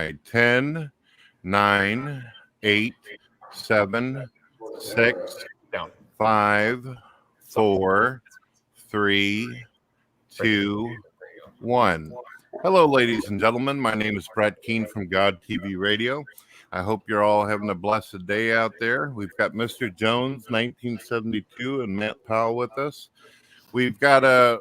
right. 10, 9, 8, 7, 6, 5, 4, 3, 2, 1. Hello, ladies and gentlemen. My name is Brett Keene from God TV Radio. I hope you're all having a blessed day out there. We've got Mr. Jones, 1972, and Matt Powell with us. We've got a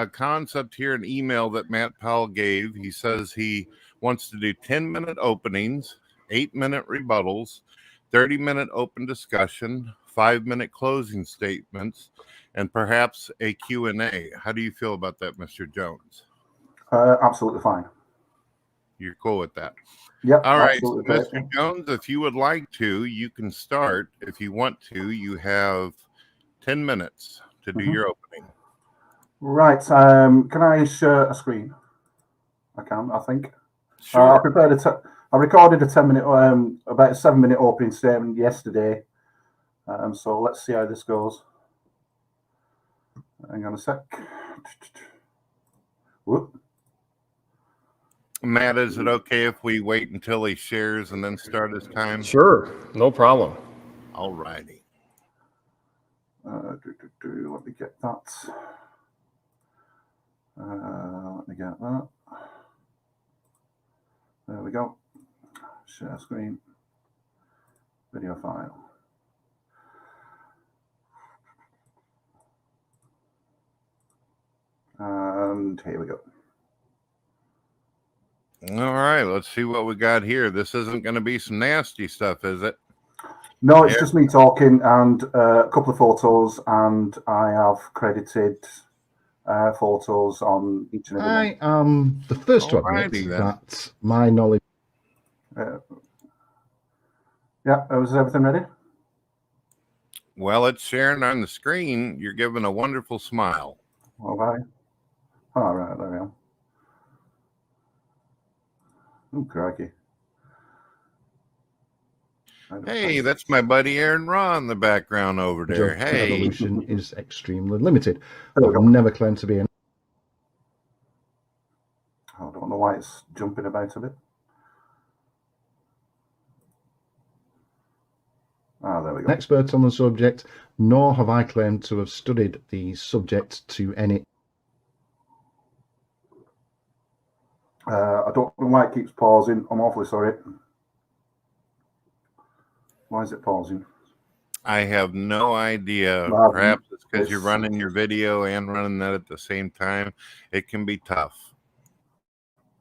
concept here, an email that Matt Powell gave. He says he wants to do 10-minute openings, 8-minute rebuttals, 30-minute open discussion, 5-minute closing statements, and perhaps a Q&A. How do you feel about that, Mr. Jones? Absolutely fine. You're cool with that? Yep. All right, so Mr. Jones, if you would like to, you can start. If you want to, you have 10 minutes to do your opening. Right. Can I share a screen? I can, I think. Sure. I recorded a 10-minute, about a 7-minute opening statement yesterday. So let's see how this goes. Hang on a sec. Whoop. Matt, is it okay if we wait until he shares and then start his time? Sure, no problem. All righty. Let me get that. Let me get that. There we go. Share screen. Video file. And here we go. All right, let's see what we got here. This isn't going to be some nasty stuff, is it? No, it's just me talking and a couple of photos, and I have credited photos on each and every one. I am the first to admit that my knowledge. Yeah, is everything ready? Well, it's sharing on the screen. You're giving a wonderful smile. All right. All right, there we are. Oh, crikey. Hey, that's my buddy Aaron Raw in the background over there. Hey. Evolution is extremely limited. I've never claimed to be an. I don't know why it's jumping about a bit. There we go. Expert on the subject, nor have I claimed to have studied the subject to any. I don't know why it keeps pausing. I'm awfully sorry. Why is it pausing? I have no idea. Perhaps it's because you're running your video and running that at the same time. It can be tough.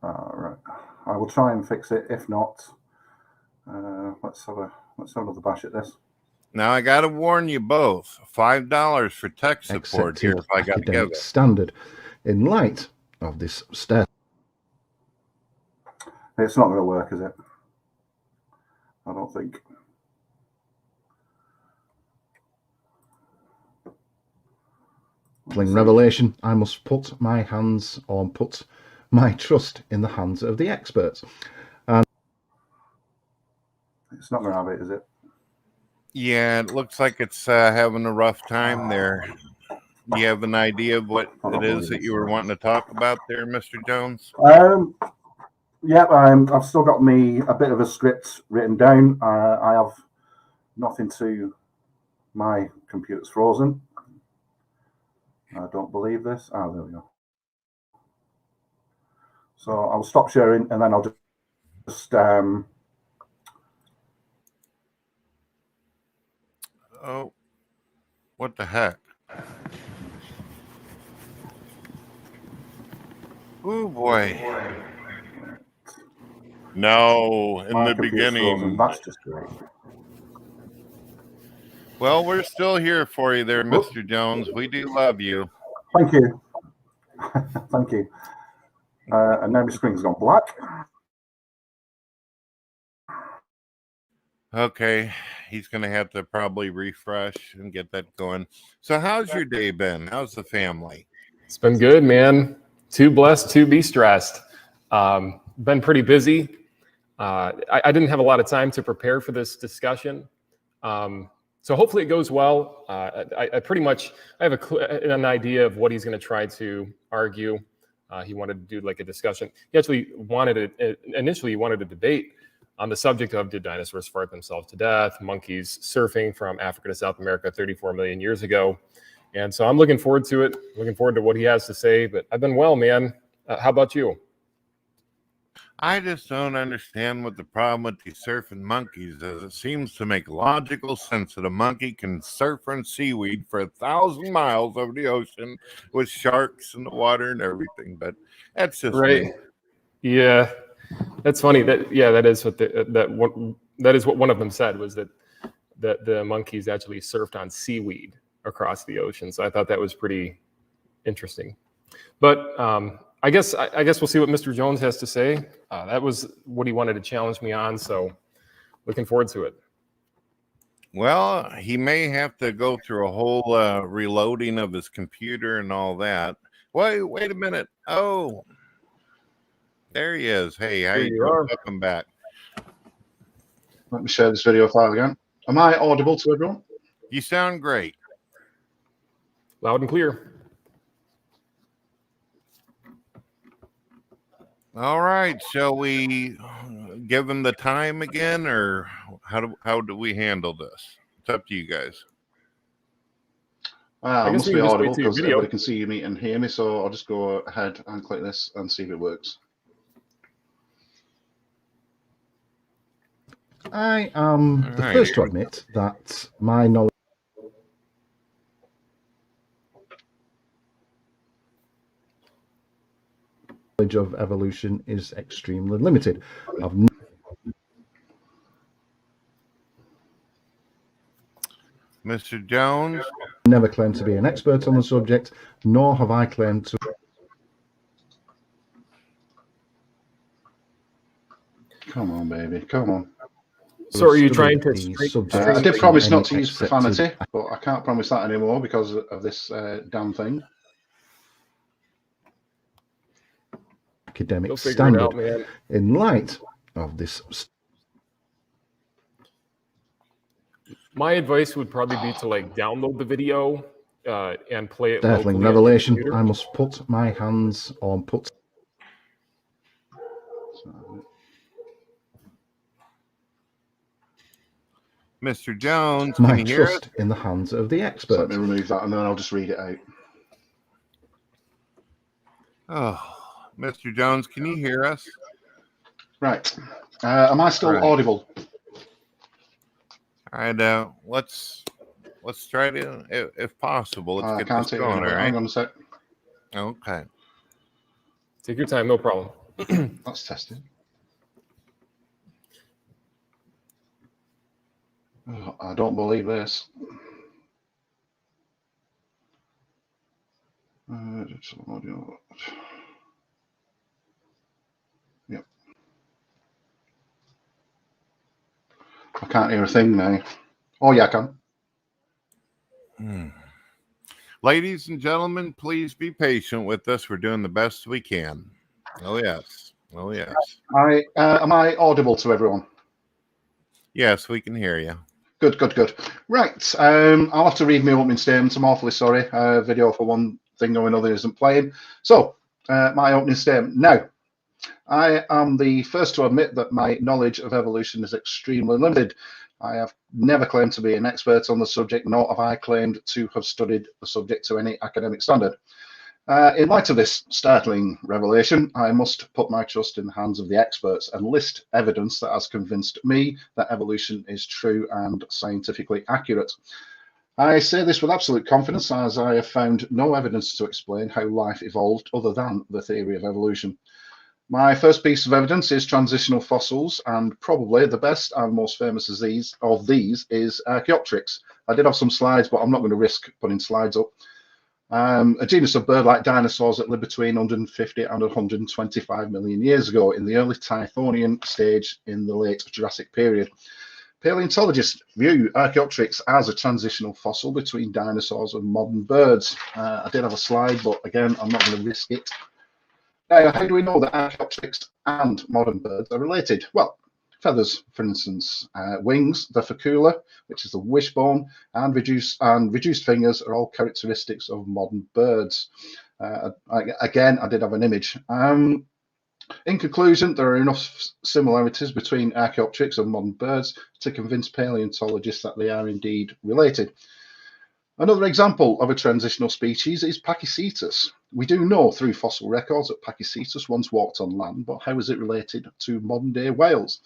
Right. I will try and fix it. If not, let's have another bash at this. Now I got to warn you both: $5 for tech support here if I got together. Standard, in light of this step. It's not going to work, is it? I don't think. Revelation, I must put my trust in the hands of the experts. And it's not going to have it, is it? Yeah, it looks like it's having a rough time there. Do you have an idea of what it is that you were wanting to talk about there, Mr. Jones? Yeah, I've still got a bit of a script written down. I have nothing to. My computer's frozen. I don't believe this. There we go. So I'll stop sharing, and then I'll just Oh, what the heck? Oh boy. No, in the beginning. That's just great. Well, we're still here for you there, Mr. Jones. We do love you. Thank you. Thank you. And now my screen's gone black. Okay, he's going to have to probably refresh and get that going. So how's your day been? How's the family? It's been good, man. Too blessed to be stressed. Been pretty busy. I didn't have a lot of time to prepare for this discussion. So hopefully it goes well. I have an idea of what he's going to try to argue. He wanted to do like a discussion. He actually wanted initially he wanted a debate on the subject of did dinosaurs fart themselves to death, monkeys surfing from Africa to South America 34 million years ago. And so I'm looking forward to it, looking forward to what he has to say. But I've been well, man. How about you? I just don't understand what the problem with these surfing monkeys is. It seems to make logical sense that a monkey can surf on seaweed for 1,000 miles over the ocean with sharks in the water and everything, but that's just right. me. Yeah, that's funny. That is what that is what one of them said, was that the monkeys actually surfed on seaweed across the ocean. So I thought that was pretty interesting. But I guess we'll see what Mr. Jones has to say. That was what he wanted to challenge me on, so looking forward to it. Well, he may have to go through a whole reloading of his computer and all that. Wait a minute. Oh, there he is. Hey, how you doing? Welcome back. Let me share this video file again. Am I audible to everyone? You sound great. Loud and clear. All right, shall we give him the time again, or how do we handle this? It's up to you guys. I must be audible because everybody can see me and hear me, so I'll just go ahead and click this and see if it works. I am the first to admit that my knowledge of evolution is extremely limited. Mr. Jones? Never claimed to be an expert on the subject, nor have I claimed to. Come on, baby, come on. So are you trying to... I did promise not to use profanity, but I can't promise that anymore because of this damn thing. Academic standard out, in light of this. My advice would probably be to like download the video and play it. Startling revelation. I must put my hands on put. Mr. Jones, my can you hear trust us? In the hands of the expert. So let me remove that and then I'll just read it out. Oh, Mr. Jones, can you hear us? Right. Am I still audible? All right. Let's try to, if possible, let's get this going. All right. Hang on a sec. Okay. Take your time. No problem. That's testing. Oh, I don't believe this. Yep. I can't hear a thing now. Oh, yeah, I can. Ladies and gentlemen, please be patient with us. We're doing the best we can. Oh, yes. Oh, yes. Am I audible to everyone? Yes, we can hear you. Good, good, good. Right. I'll have to read my opening statement. I'm awfully sorry. Video for one thing or another isn't playing. So, my opening statement. Now, I am the first to admit that my knowledge of evolution is extremely limited. I have never claimed to be an expert on the subject, nor have I claimed to have studied the subject to any academic standard. In light of this startling revelation, I must put my trust in the hands of the experts and list evidence that has convinced me that evolution is true and scientifically accurate. I say this with absolute confidence, as I have found no evidence to explain how life evolved other than the theory of evolution. My first piece of evidence is transitional fossils, and probably the best and most famous of these is Archaeopteryx. I did have some slides, but I'm not going to risk putting slides up. A genus of bird-like dinosaurs that lived between 150 and 125 million years ago in the early Tithonian stage in the late Jurassic period. Paleontologists view Archaeopteryx as a transitional fossil between dinosaurs and modern birds. I did have a slide, but again, I'm not going to risk it. Now, how do we know that Archaeopteryx and modern birds are related? Well, feathers, for instance, wings, the facula, which is the wishbone, and reduced fingers are all characteristics of modern birds. Again, I did have an image. In conclusion, there are enough similarities between Archaeopteryx and modern birds to convince paleontologists that they are indeed related. Another example of a transitional species is Pachycetus. We do know through fossil records that Pachycetus once walked on land, but how is it related to modern-day whales?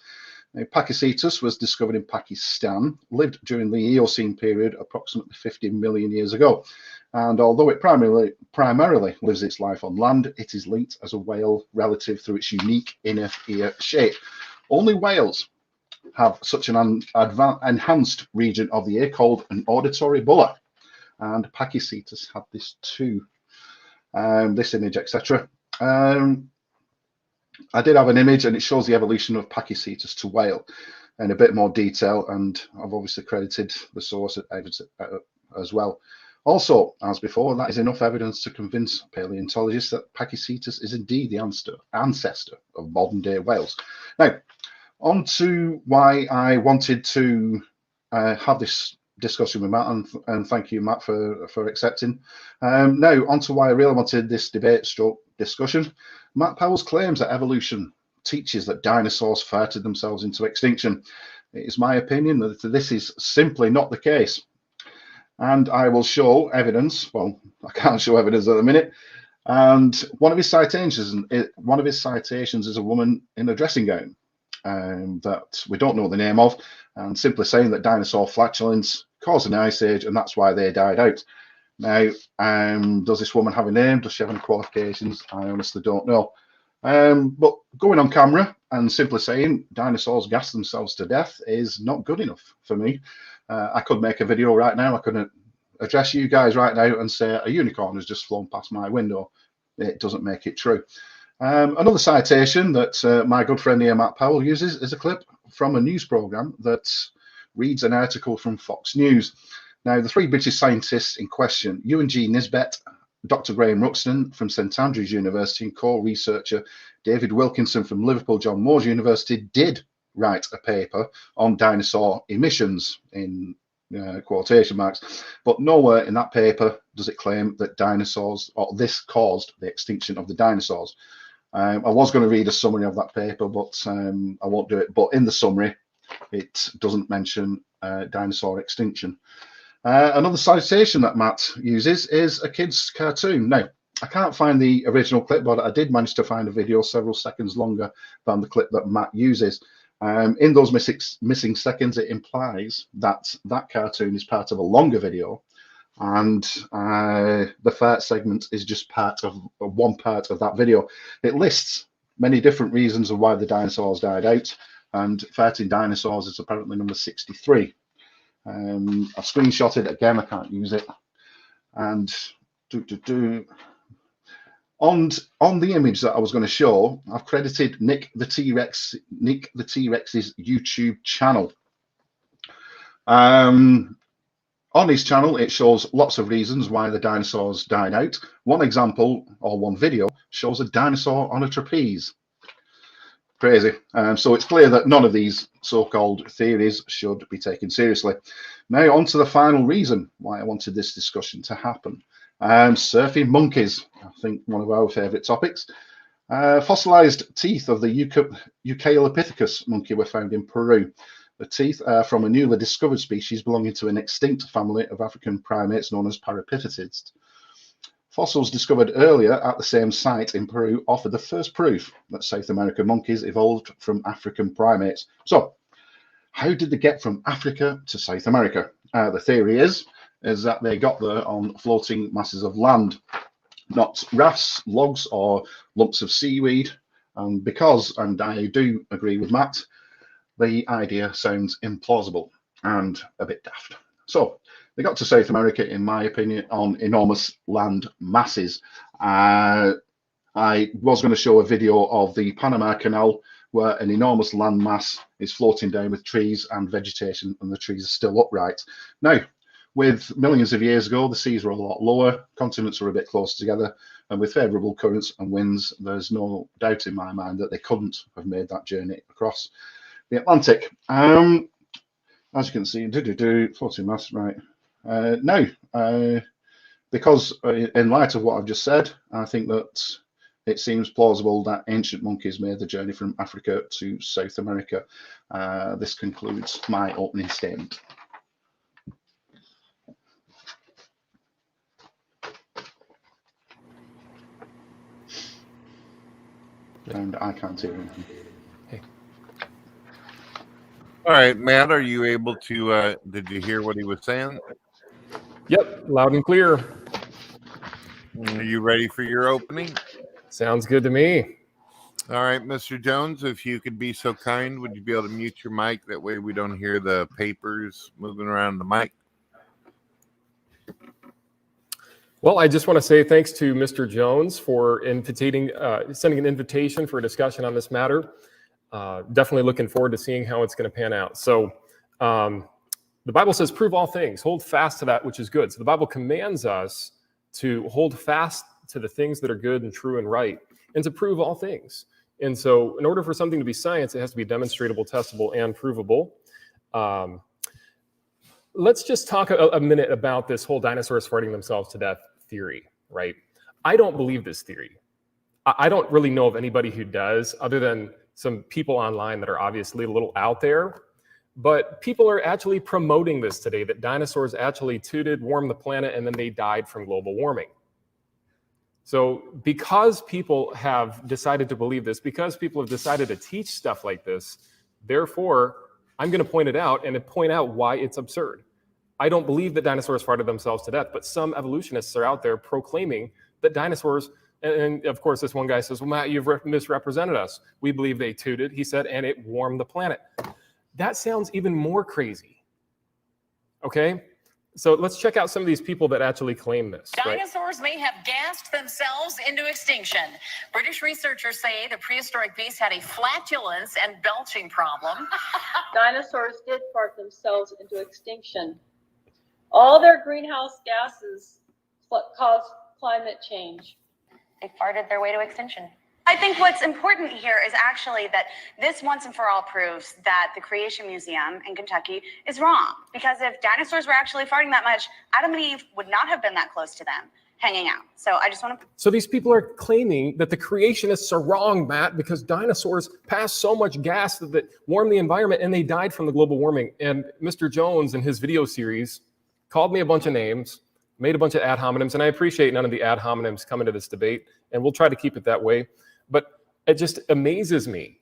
Now, Pachycetus was discovered in Pakistan, lived during the Eocene period approximately 50 million years ago. And although it primarily lives its life on land, it is linked as a whale relative through its unique inner ear shape. Only whales have such an enhanced region of the ear called an auditory bulla. And Pachycetus had this too. This image, etc. I did have an image and it shows the evolution of Pachycetus to whale in a bit more detail, and I've obviously credited the source as well. Also, as before, that is enough evidence to convince paleontologists that Pachycetus is indeed the ancestor of modern-day whales. Now, on to why I wanted to have this discussion with Matt, and thank you, Matt, for accepting. Now, on to why I really wanted this debate stroke discussion. Matt Powell's claims that evolution teaches that dinosaurs farted themselves into extinction. It is my opinion that this is simply not the case. And I will show evidence. Well, I can't show evidence at the minute. And one of his citations is a woman in a dressing gown that we don't know the name of, and simply saying that dinosaur flatulence caused an ice age and that's why they died out. Now, does this woman have a name? Does she have any qualifications? I honestly don't know. But going on camera and simply saying dinosaurs gassed themselves to death is not good enough for me. I could make a video right now. I could address you guys right now and say a unicorn has just flown past my window. It doesn't make it true. Another citation that my good friend here, Matt Powell, uses is a clip from a news program that reads an article from Fox News. Now, the three British scientists in question, Ewan G. Nisbet, Dr. Graham Ruxton from St Andrews University, and co-researcher David Wilkinson from Liverpool John Moores University, did write a paper on dinosaur emissions in quotation marks, but nowhere in that paper does it claim that dinosaurs, or this caused the extinction of the dinosaurs. I was going to read a summary of that paper, but I won't do it. But in the summary, it doesn't mention dinosaur extinction. Another citation that Matt uses is a kid's cartoon. Now, I can't find the original clip, but I did manage to find a video several seconds longer than the clip that Matt uses. In those missing seconds, it implies that that cartoon is part of a longer video, and the fart segment is just one part of that video. It lists many different reasons of why the dinosaurs died out, and farting dinosaurs is apparently number 63. I've screenshotted it again. I can't use it. And on the image that I was going to show, I've credited Nick the T-Rex's YouTube channel. On his channel, it shows lots of reasons why the dinosaurs died out. One example, or one video, shows a dinosaur on a trapeze. Crazy. So it's clear that none of these so-called theories should be taken seriously. Now on to the final reason why I wanted this discussion to happen. Surfing monkeys, I think one of our favourite topics. Fossilized teeth of the Eucalypithecus monkey were found in Peru. The teeth are from a newly discovered species belonging to an extinct family of African primates known as Parapithecids. Fossils discovered earlier at the same site in Peru offered the first proof that South American monkeys evolved from African primates. So, how did they get from Africa to South America? The theory is that they got there on floating masses of land, not rafts, logs, or lumps of seaweed. And I do agree with Matt, the idea sounds implausible and a bit daft. So, they got to South America, in my opinion, on enormous land masses. I was going to show a video of the Panama Canal where an enormous land mass is floating down with trees and vegetation, and the trees are still upright. Now, with millions of years ago, the seas were a lot lower, continents were a bit closer together, and with favourable currents and winds, there's no doubt in my mind that they couldn't have made that journey across the Atlantic. As you can see, floating mass, right. Now, because in light of what I've just said, I think that it seems plausible that ancient monkeys made the journey from Africa to South America. This concludes my opening statement. And I can't hear anything. Hey. All right, Matt, are you able to, did you hear what he was saying? Yep, loud and clear. Are you ready for your opening? Sounds good to me. All right, Mr. Jones, if you could be so kind, would you be able to mute your mic? That way we don't hear the papers moving around the mic. Well, I just want to say thanks to Mr. Jones for sending an invitation for a discussion on this matter. Definitely looking forward to seeing how it's going to pan out. So the Bible says, prove all things, hold fast to that which is good. So the Bible commands us to hold fast to the things that are good and true and right, and to prove all things. And so in order for something to be science, it has to be demonstratable, testable, and provable. Let's just talk a minute about this whole dinosaurs farting themselves to death theory, right? I don't believe this theory. I don't really know of anybody who does, other than some people online that are obviously a little out there. But people are actually promoting this today, that dinosaurs actually tooted, warmed the planet, and then they died from global warming. So because people have decided to believe this, because people have decided to teach stuff like this, therefore, I'm going to point it out and point out why it's absurd. I don't believe that dinosaurs farted themselves to death, but some evolutionists are out there proclaiming that dinosaurs, and of course this one guy says, well, Matt, you've misrepresented us. We believe they tooted, he said, and it warmed the planet. That sounds even more crazy. Okay? So let's check out some of these people that actually claim this. Dinosaurs may have gassed themselves into extinction. British researchers say the prehistoric beasts had a flatulence and belching problem. Dinosaurs did fart themselves into extinction. All their greenhouse gases cause climate change. They farted their way to extinction. I think what's important here is actually that this once and for all proves that the Creation Museum in Kentucky is wrong. Because if dinosaurs were actually farting that much, Adam and Eve would not have been that close to them hanging out. So I just want to... So these people are claiming that the creationists are wrong, Matt, because dinosaurs passed so much gas that warmed the environment and they died from the global warming. And Mr. Jones in his video series called me a bunch of names, made a bunch of ad hominems, and I appreciate none of the ad hominems coming to this debate, and we'll try to keep it that way. But it just amazes me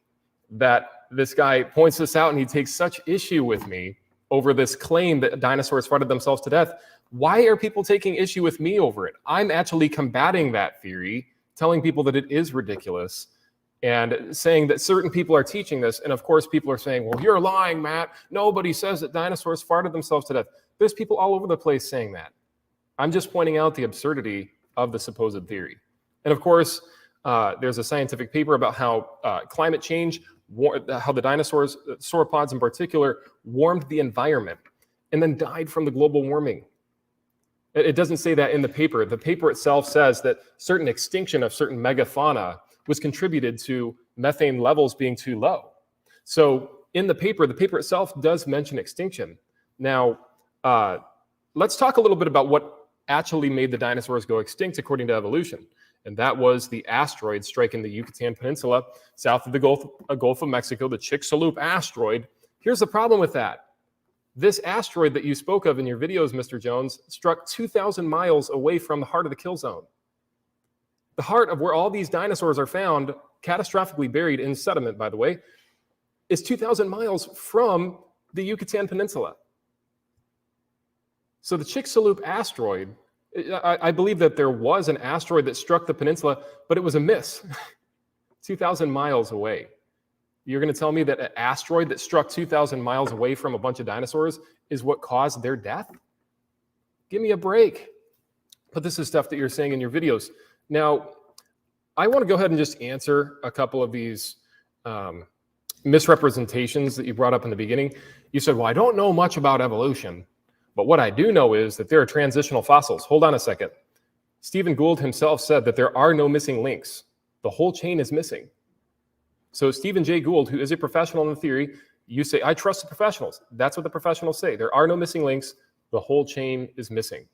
that this guy points this out and he takes such issue with me over this claim that dinosaurs farted themselves to death. Why are people taking issue with me over it? I'm actually combating that theory, telling people that it is ridiculous and saying that certain people are teaching this. And of course, people are saying, well, you're lying, Matt. Nobody says that dinosaurs farted themselves to death. There's people all over the place saying that. I'm just pointing out the absurdity of the supposed theory. And of course, there's a scientific paper about how climate change, how the dinosaurs, sauropods in particular, warmed the environment and then died from the global warming. It doesn't say that in the paper. The paper itself says that certain extinction of certain megafauna was contributed to methane levels being too low. So in the paper itself does mention extinction. Now, let's talk a little bit about what actually made the dinosaurs go extinct according to evolution. And that was the asteroid striking the Yucatan Peninsula south of the Gulf of Mexico, the Chicxulub asteroid. Here's the problem with that. This asteroid that you spoke of in your videos, Mr. Jones, struck 2,000 miles away from the heart of the kill zone. The heart of where all these dinosaurs are found, catastrophically buried in sediment, by the way, is 2,000 miles from the Yucatan Peninsula. So the Chicxulub asteroid, I believe that there was an asteroid that struck the peninsula, but it was a miss, 2,000 miles away. You're going to tell me that an asteroid that struck 2,000 miles away from a bunch of dinosaurs is what caused their death? Give me a break. But this is stuff that you're saying in your videos. Now, I want to go ahead and just answer a couple of these misrepresentations that you brought up in the beginning. You said, well, I don't know much about evolution. But what I do know is that there are transitional fossils. Hold on a second. Stephen Gould himself said that there are no missing links. The whole chain is missing. So Stephen J. Gould, who is a professional in the theory, you say, I trust the professionals. That's what the professionals say. There are no missing links. The whole chain is missing.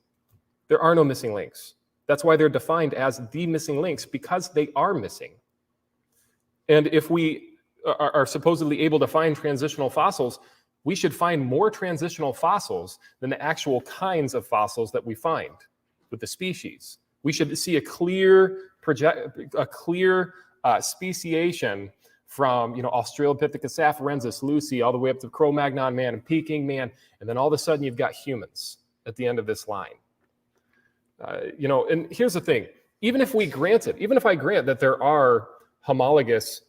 There are no missing links. That's why they're defined as the missing links, because they are missing. And if we are supposedly able to find transitional fossils, we should find more transitional fossils than the actual kinds of fossils that we find with the species. We should see a clear speciation from, Australopithecus afarensis, Lucy, all the way up to Cro-Magnon man and Peking man, and then all of a sudden you've got humans at the end of this line. And here's the thing: even if I grant that there are homologous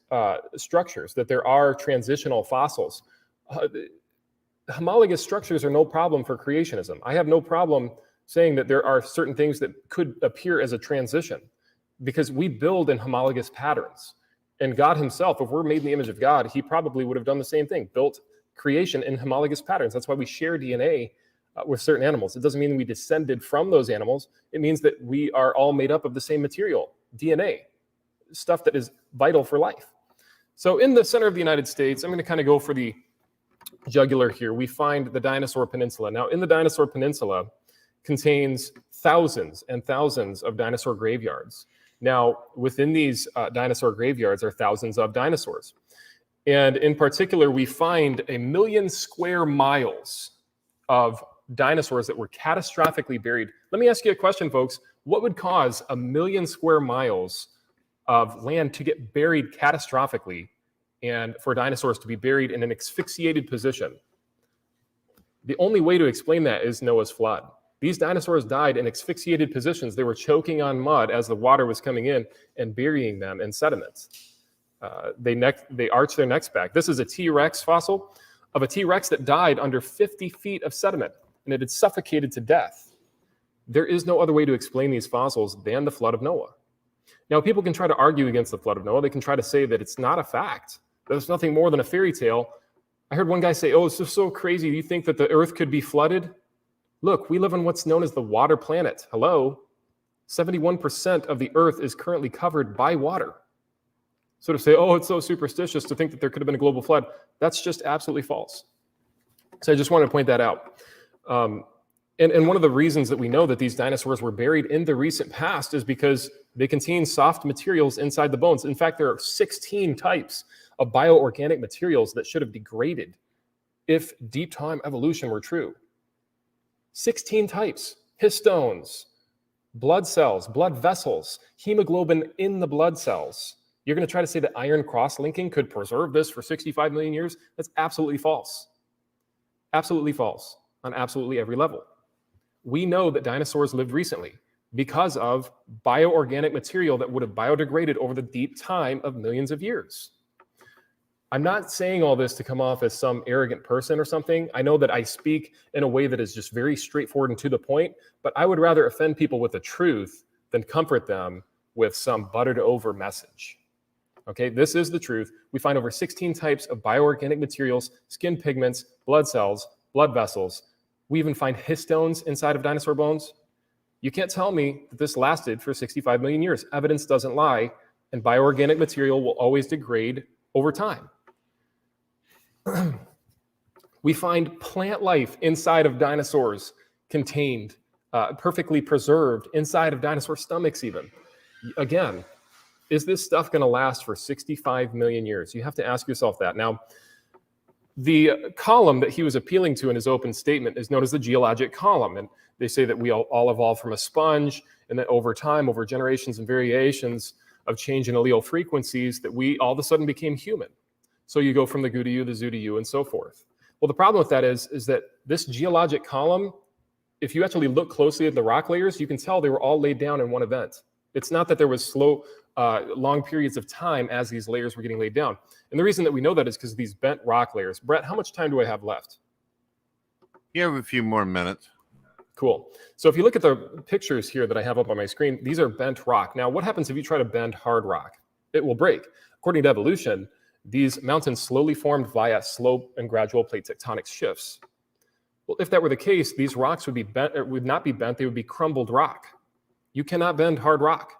structures, that there are transitional fossils, homologous structures are no problem for creationism. I have no problem saying that there are certain things that could appear as a transition, because we build in homologous patterns. And God himself, if we're made in the image of God, he probably would have done the same thing, built creation in homologous patterns. That's why we share DNA with certain animals. It doesn't mean we descended from those animals. It means that we are all made up of the same material, DNA, stuff that is vital for life. So in the center of the United States, I'm going to kind of go for the jugular here. We find the Dinosaur Peninsula. Now, in the Dinosaur Peninsula contains thousands and thousands of dinosaur graveyards. Now, within these dinosaur graveyards are thousands of dinosaurs. And in particular, we find 1 million square miles of dinosaurs that were catastrophically buried. Let me ask you a question, folks. What would cause 1 million square miles of land to get buried catastrophically and for dinosaurs to be buried in an asphyxiated position? The only way to explain that is Noah's flood. These dinosaurs died in asphyxiated positions. They were choking on mud as the water was coming in and burying them in sediments. They arch their necks back. This is a T-Rex fossil of a T-Rex that died under 50 feet of sediment, and it had suffocated to death. There is no other way to explain these fossils than the flood of Noah. Now, people can try to argue against the flood of Noah. They can try to say that it's not a fact, that it's nothing more than a fairy tale. I heard one guy say, "Oh, it's just so crazy. You think that the earth could be flooded?" Look, we live on what's known as the water planet. Hello? 71% of the earth is currently covered by water. So to say, oh, it's so superstitious to think that there could have been a global flood, that's just absolutely false. So I just wanted to point that out. And one of the reasons that we know that these dinosaurs were buried in the recent past is because they contain soft materials inside the bones. In fact, there are 16 types of bioorganic materials that should have degraded if deep time evolution were true. 16 types: histones, blood cells, blood vessels, hemoglobin in the blood cells. You're going to try to say that iron cross-linking could preserve this for 65 million years? That's absolutely false. Absolutely false on absolutely every level. We know that dinosaurs lived recently because of bioorganic material that would have biodegraded over the deep time of millions of years. I'm not saying all this to come off as some arrogant person or something. I know that I speak in a way that is just very straightforward and to the point, but I would rather offend people with the truth than comfort them with some buttered over message. Okay, this is the truth. We find over 16 types of bioorganic materials, skin pigments, blood cells, blood vessels. We even find histones inside of dinosaur bones. You can't tell me that this lasted for 65 million years. Evidence doesn't lie, and bioorganic material will always degrade over time. We find plant life inside of dinosaurs contained, perfectly preserved inside of dinosaur stomachs even. Again, is this stuff going to last for 65 million years? You have to ask yourself that. Now, the column that he was appealing to in his open statement is known as the Geologic Column. And they say that we all evolved from a sponge, and that over time, over generations and variations of change in allele frequencies, that we all of a sudden became human. So you go from the goo to you, the zoo to you, and so forth. Well, the problem with that is that this geologic column, if you actually look closely at the rock layers, you can tell they were all laid down in one event. It's not that there was long periods of time as these layers were getting laid down. And the reason that we know that is because of these bent rock layers. Brett, how much time do I have left? You have a few more minutes. Cool. So if you look at the pictures here that I have up on my screen, these are bent rock. Now, what happens if you try to bend hard rock? It will break. According to evolution, these mountains slowly formed via slow and gradual plate tectonic shifts. Well, if that were the case, these rocks would be bent, or would not be bent, they would be crumbled rock. You cannot bend hard rock.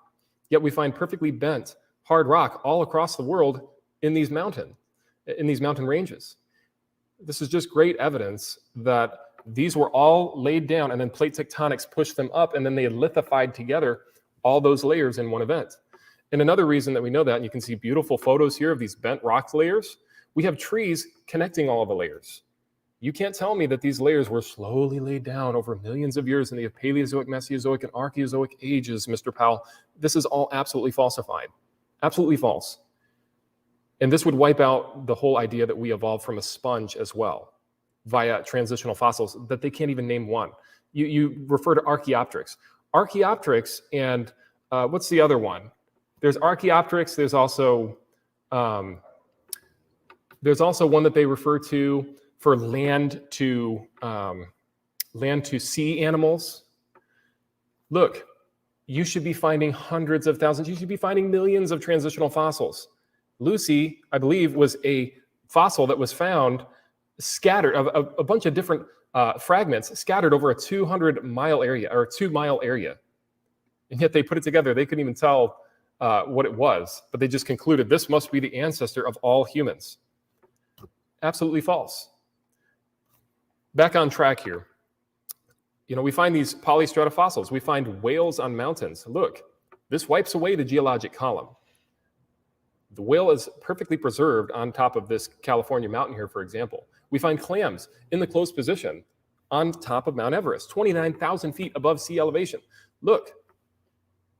Yet we find perfectly bent hard rock all across the world in these mountain ranges. This is just great evidence that These were all laid down, and then plate tectonics pushed them up, and then they lithified together all those layers in one event. And another reason that we know that, and you can see beautiful photos here of these bent rock layers, we have trees connecting all of the layers. You can't tell me that these layers were slowly laid down over millions of years in the Paleozoic, Mesozoic, and Archaeozoic ages, Mr. Powell. This is all absolutely falsified. Absolutely false. And this would wipe out the whole idea that we evolved from a sponge as well via transitional fossils, that they can't even name one. You refer to Archaeopteryx. Archaeopteryx and what's the other one? There's Archaeopteryx. There's also one that they refer to for land to sea animals. Look, you should be finding hundreds of thousands. You should be finding millions of transitional fossils. Lucy, I believe, was a fossil that was found scattered, a bunch of different fragments scattered over a 200-mile area or a 2-mile area. And yet they put it together. They couldn't even tell what it was, but they just concluded this must be the ancestor of all humans. Absolutely false. Back on track here. You know, we find these polystratophossils. We find whales on mountains. Look, this wipes away the geologic column. The whale is perfectly preserved on top of this California mountain here, for example. We find clams in the closed position on top of Mount Everest, 29,000 feet above sea elevation. Look,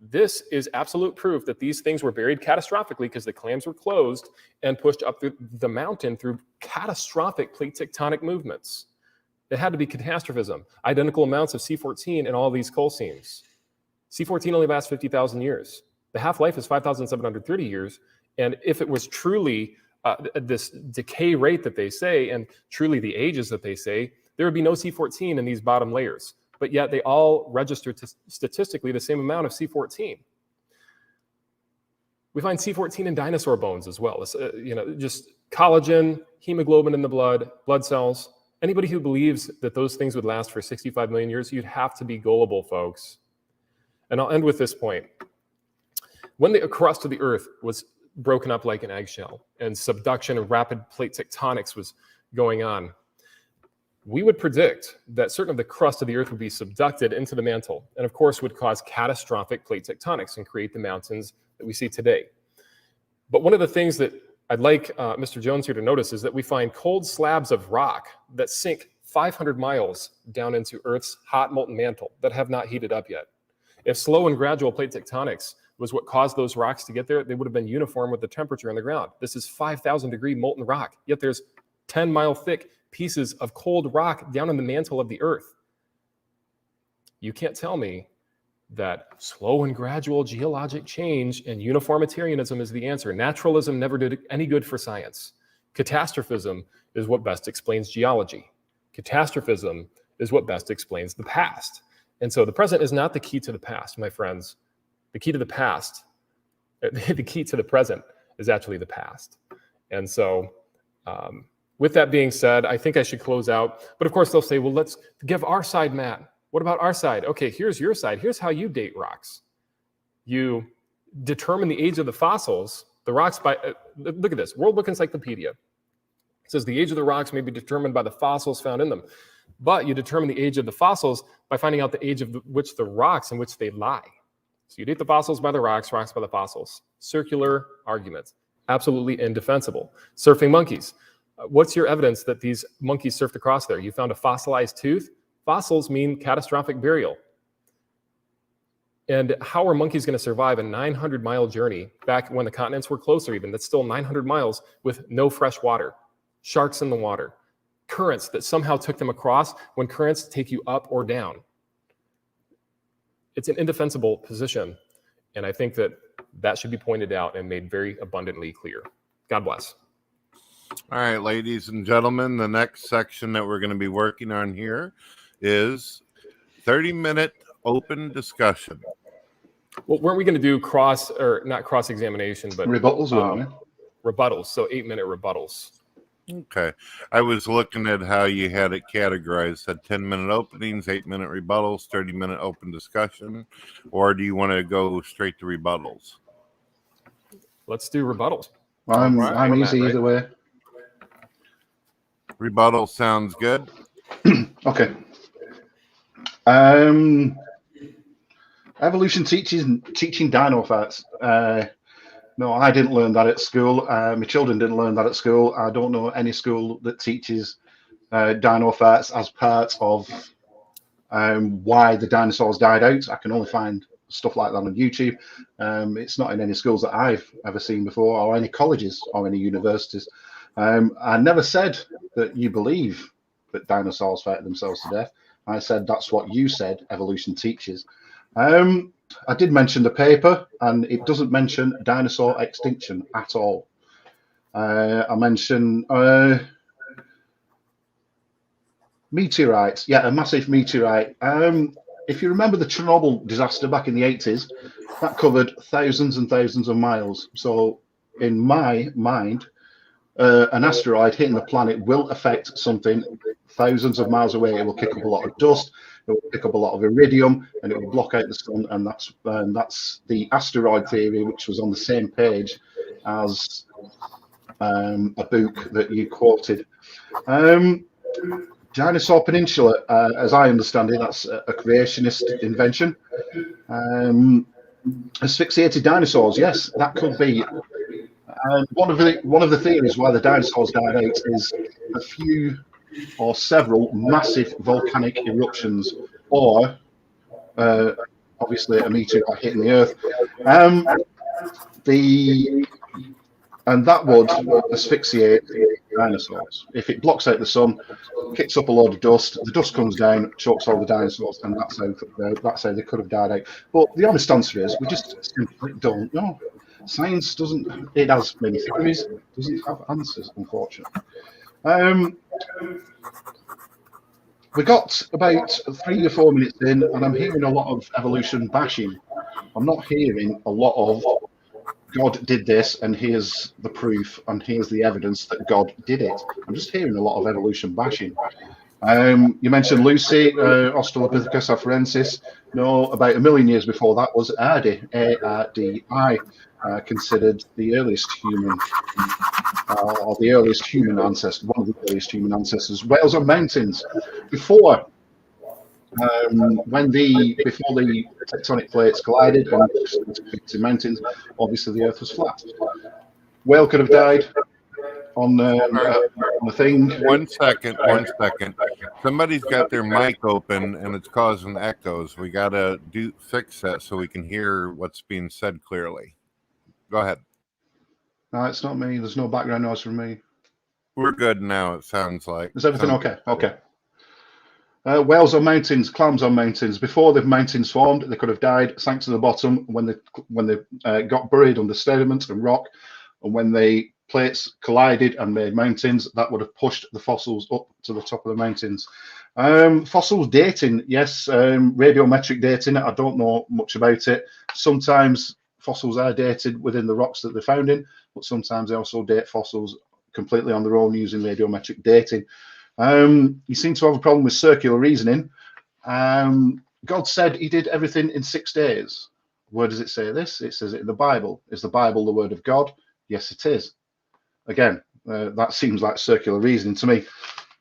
this is absolute proof that these things were buried catastrophically because the clams were closed and pushed up the mountain through catastrophic plate tectonic movements. It had to be catastrophism. Identical amounts of C14 in all these coal seams. C14 only lasts 50,000 years. The half-life is 5,730 years. And if it was truly this decay rate that they say, and truly the ages that they say, there would be no C14 in these bottom layers. But yet they all register statistically the same amount of C14. We find C14 in dinosaur bones as well. It's, just collagen, hemoglobin in the blood cells. Anybody who believes that those things would last for 65 million years, you'd have to be gullible, folks. And I'll end with this point. When the crust of the Earth was broken up like an eggshell and subduction and rapid plate tectonics was going on, we would predict that certain of the crust of the Earth would be subducted into the mantle, and of course would cause catastrophic plate tectonics and create the mountains that we see today. But one of the things that I'd like Mr. Jones here to notice is that we find cold slabs of rock that sink 500 miles down into Earth's hot molten mantle that have not heated up yet. If slow and gradual plate tectonics was what caused those rocks to get there, they would have been uniform with the temperature on the ground. This is 5,000 degree molten rock, yet there's 10-mile thick pieces of cold rock down in the mantle of the Earth. You can't tell me that slow and gradual geologic change and uniformitarianism is the answer. Naturalism never did any good for science. Catastrophism is what best explains geology. Catastrophism is what best explains the past. And so the present is not the key to the past, my friends. The key to the past, the key to the present is actually the past. And so with that being said, I think I should close out. But of course, they'll say, well, let's give our side, Matt. What about our side? Okay, here's your side. Here's how you date rocks. You determine the age of the fossils, the rocks by, look at this, World Book Encyclopedia. It says the age of the rocks may be determined by the fossils found in them. But you determine the age of the fossils by finding out the age of which the rocks in which they lie. So you date the fossils by the rocks, rocks by the fossils. Circular argument. Absolutely indefensible. Surfing monkeys. What's your evidence that these monkeys surfed across there? You found a fossilized tooth? Fossils mean catastrophic burial. And how are monkeys going to survive a 900-mile journey back when the continents were closer even? That's still 900 miles with no fresh water. Sharks in the water. Currents that somehow took them across when currents take you up or down. It's an indefensible position. And I think that that should be pointed out and made very abundantly clear. God bless. All right, ladies and gentlemen, the next section that we're going to be working on here is 30-minute open discussion. Well, weren't we going to do not cross-examination, but rebuttals? Rebuttals, so 8-minute rebuttals. Okay. I was looking at how you had it categorized. Had 10-minute openings, 8-minute rebuttals, 30-minute open discussion, or do you want to go straight to rebuttals? Let's do rebuttals. I'm easy either way. Rebuttal sounds good. Okay. Evolution teaching dino facts. No, I didn't learn that at school. My children didn't learn that at school. I don't know any school that teaches dino facts as part of why the dinosaurs died out. I can only find stuff like that on YouTube. It's not in any schools that I've ever seen before, or any colleges or any universities. I never said that you believe that dinosaurs fight themselves to death. I said that's what you said evolution teaches. I did mention the paper, and it doesn't mention dinosaur extinction at all. I mentioned meteorites. Yeah, a massive meteorite. If you remember the Chernobyl disaster back in the 80s, that covered thousands and thousands of miles. So in my mind, an asteroid hitting the planet will affect something thousands of miles away. It will kick up a lot of dust, it will pick up a lot of iridium, and it will block out the sun. And that's the asteroid theory, which was on the same page as a book that you quoted. Dinosaur Peninsula, as I understand it, that's a creationist invention. Asphyxiated dinosaurs, yes, that could be. One of the theories why the dinosaurs died out is a few or several massive volcanic eruptions, or obviously a meteorite hitting the Earth. And that would asphyxiate dinosaurs. If it blocks out the sun, kicks up a load of dust, the dust comes down, chokes all the dinosaurs, and that's how they could have died out. But the honest answer is we just simply don't know. Science doesn't, it has many theories, doesn't have answers, unfortunately. We got about 3 or 4 minutes in, and I'm hearing a lot of evolution bashing. I'm not hearing a lot of God did this, and here's the proof, and here's the evidence that God did it. I'm just hearing a lot of evolution bashing. You mentioned Lucy, Australopithecus afarensis. No, about 1 million years before that was Ardi, A-R-D-I, considered the earliest human, or the earliest human ancestor, one of the earliest human ancestors. Whales on mountains. Before the tectonic plates collided and the mountains, obviously the Earth was flat. Whale could have died on the thing. 1 second. Somebody's got their mic open and it's causing echoes. We gotta fix that so we can hear what's being said clearly. Go ahead. No, it's not me. There's no background noise from me. We're good now. It sounds like. Is everything okay? Okay. Whales on mountains, clams on mountains. Before the mountains formed, they could have died, sank to the bottom when they got buried under sediment and rock, and when the plates collided and made mountains, that would have pushed the fossils up to the top of the mountains. Fossils dating, yes, radiometric dating. I don't know much about it. Sometimes fossils are dated within the rocks that they're found in, but sometimes they also date fossils completely on their own using radiometric dating. You seem to have a problem with circular reasoning. God said he did everything in 6 days. Where does it say this? It says it in the Bible. Is the Bible the word of God? Yes, it is. Again, that seems like circular reasoning to me.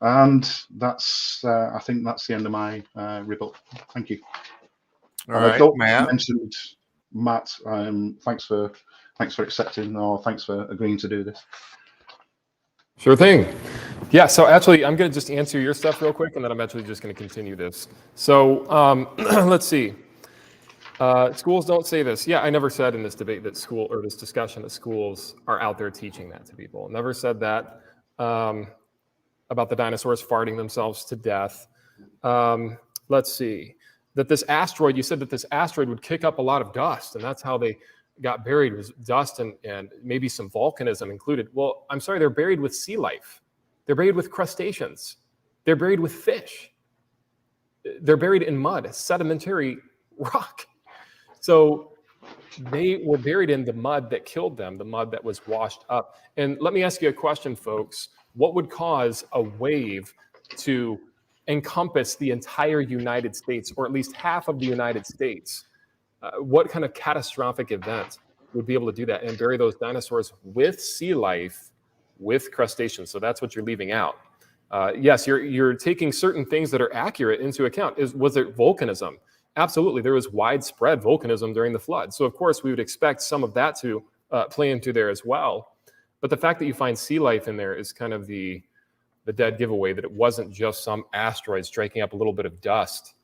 And that's, I think that's the end of my rebuttal. Thank you. All right, Matt. Mentioned Matt. Thanks for accepting, or thanks for agreeing to do this. Sure thing. Yeah, so actually, I'm going to just answer your stuff real quick, and then I'm actually just going to continue this. So let's see. Schools don't say this. Yeah, I never said in this debate that this discussion that schools are out there teaching that to people. Never said that about the dinosaurs farting themselves to death. Let's see. That this asteroid, you said that this asteroid would kick up a lot of dust, and that's how they got buried, was dust and maybe some volcanism included. Well, I'm sorry, they're buried with sea life. They're buried with crustaceans. They're buried with fish. They're buried in mud, sedimentary rock. So they were buried in the mud that killed them, the mud that was washed up. And let me ask you a question, folks. What would cause a wave to encompass the entire United States, or at least half of the United States? What kind of catastrophic event would be able to do that and bury those dinosaurs with sea life, with crustaceans? So that's what you're leaving out. Yes, you're taking certain things that are accurate into account. Was it volcanism? Absolutely, there was widespread volcanism during the flood. So of course we would expect some of that to play into there as well. But the fact that you find sea life in there is kind of the dead giveaway that it wasn't just some asteroid striking up a little bit of dust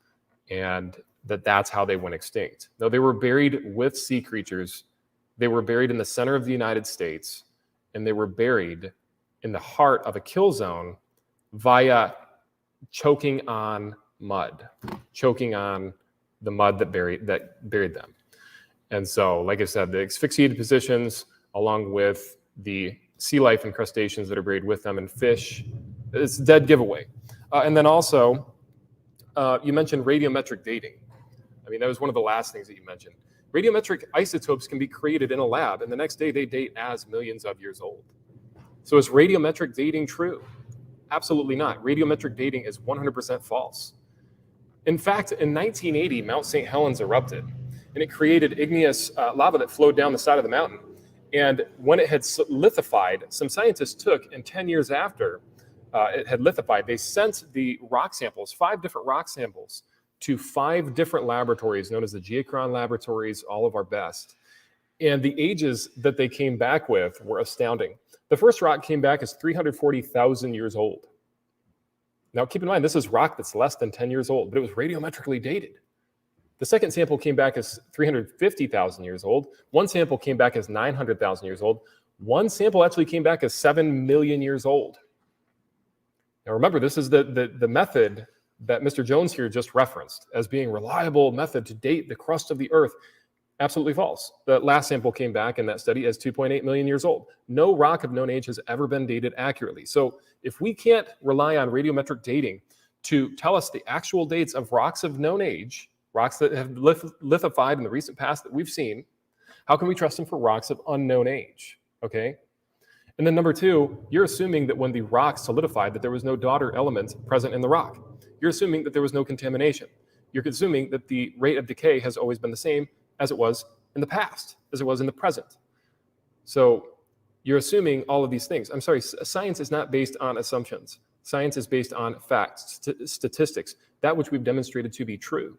and that's how they went extinct. No, they were buried with sea creatures. They were buried in the center of the United States, and they were buried in the heart of a kill zone via choking on mud, choking on the mud that buried them. And so, like I said, the asphyxiated positions, along with the sea life and crustaceans that are buried with them and fish, it's a dead giveaway. And then also, you mentioned radiometric dating. I mean, that was one of the last things that you mentioned. Radiometric isotopes can be created in a lab, and the next day they date as millions of years old. So is radiometric dating true? Absolutely not. Radiometric dating is 100% false. In fact, in 1980, Mount St. Helens erupted, and it created igneous lava that flowed down the side of the mountain. And when it had lithified, some scientists took, and 10 years after it had lithified, they sent the rock samples, 5 different rock samples, to 5 different laboratories known as the Geochron laboratories, all of our best. And the ages that they came back with were astounding. The first rock came back as 340,000 years old. Now, keep in mind, this is rock that's less than 10 years old, but it was radiometrically dated. The second sample came back as 350,000 years old. One sample came back as 900,000 years old. One sample actually came back as 7 million years old. Now, remember, this is the method that Mr. Jones here just referenced as being reliable method to date the crust of the Earth. Absolutely false. The last sample came back in that study as 2.8 million years old. No rock of known age has ever been dated accurately. So if we can't rely on radiometric dating to tell us the actual dates of rocks of known age, rocks that have lithified in the recent past that we've seen, how can we trust them for rocks of unknown age? Okay. And then number 2, you're assuming that when the rock solidified that there was no daughter element present in the rock. You're assuming that there was no contamination. You're assuming that the rate of decay has always been the same as it was in the past, as it was in the present. So you're assuming all of these things. I'm sorry, science is not based on assumptions. Science is based on facts, statistics, that which we've demonstrated to be true.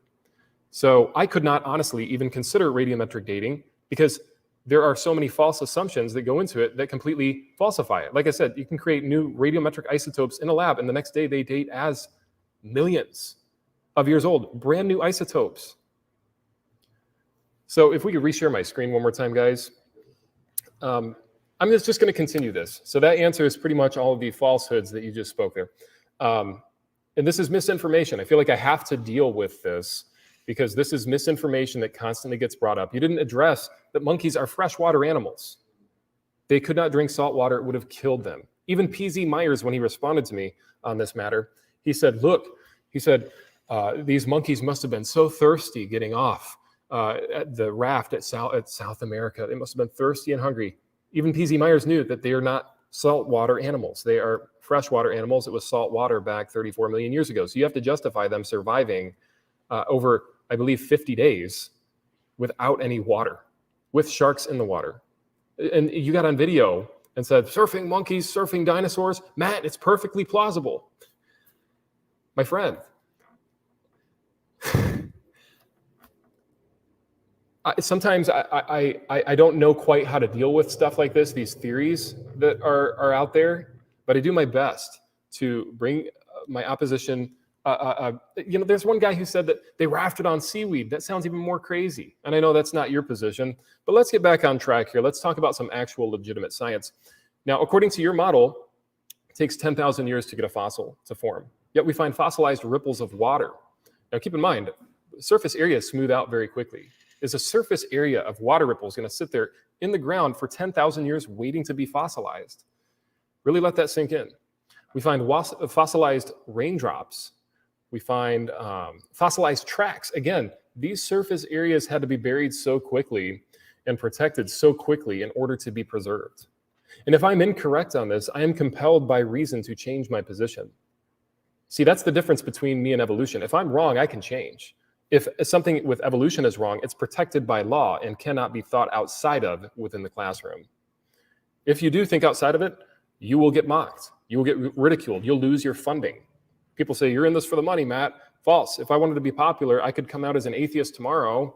So I could not honestly even consider radiometric dating because there are so many false assumptions that go into it that completely falsify it. Like I said, you can create new radiometric isotopes in a lab, and the next day they date as millions of years old, brand new isotopes. So if we could reshare my screen one more time, guys. I'm just going to continue this. So that answers pretty much all of the falsehoods that you just spoke there. And this is misinformation. I feel like I have to deal with this because this is misinformation that constantly gets brought up. You didn't address that monkeys are freshwater animals. They could not drink salt water. It would have killed them. Even P.Z. Myers, when he responded to me on this matter, he said, look, he said, these monkeys must have been so thirsty getting off at the raft at South America. They must have been thirsty and hungry. Even P.Z. Myers knew that they are not saltwater animals. They are freshwater animals. It was salt water back 34 million years ago. So you have to justify them surviving over, I believe, 50 days without any water, with sharks in the water. And you got on video and said, surfing monkeys, surfing dinosaurs. Matt, it's perfectly plausible. My friend, sometimes I don't know quite how to deal with stuff like this, these theories that are out there, but I do my best to bring my opposition. There's one guy who said that they rafted on seaweed. That sounds even more crazy. And I know that's not your position, but let's get back on track here. Let's talk about some actual legitimate science. Now, according to your model, it takes 10,000 years to get a fossil to form. Yet we find fossilized ripples of water. Now, keep in mind, surface areas smooth out very quickly. Is a surface area of water ripples going to sit there in the ground for 10,000 years waiting to be fossilized? Really let that sink in. We find fossilized raindrops. We find fossilized tracks. Again, these surface areas had to be buried so quickly and protected so quickly in order to be preserved. And if I'm incorrect on this, I am compelled by reason to change my position. See, that's the difference between me and evolution. If I'm wrong, I can change. If something with evolution is wrong, it's protected by law and cannot be thought outside of within the classroom. If you do think outside of it, you will get mocked. You will get ridiculed. You'll lose your funding. People say, you're in this for the money, Matt. False. If I wanted to be popular, I could come out as an atheist tomorrow,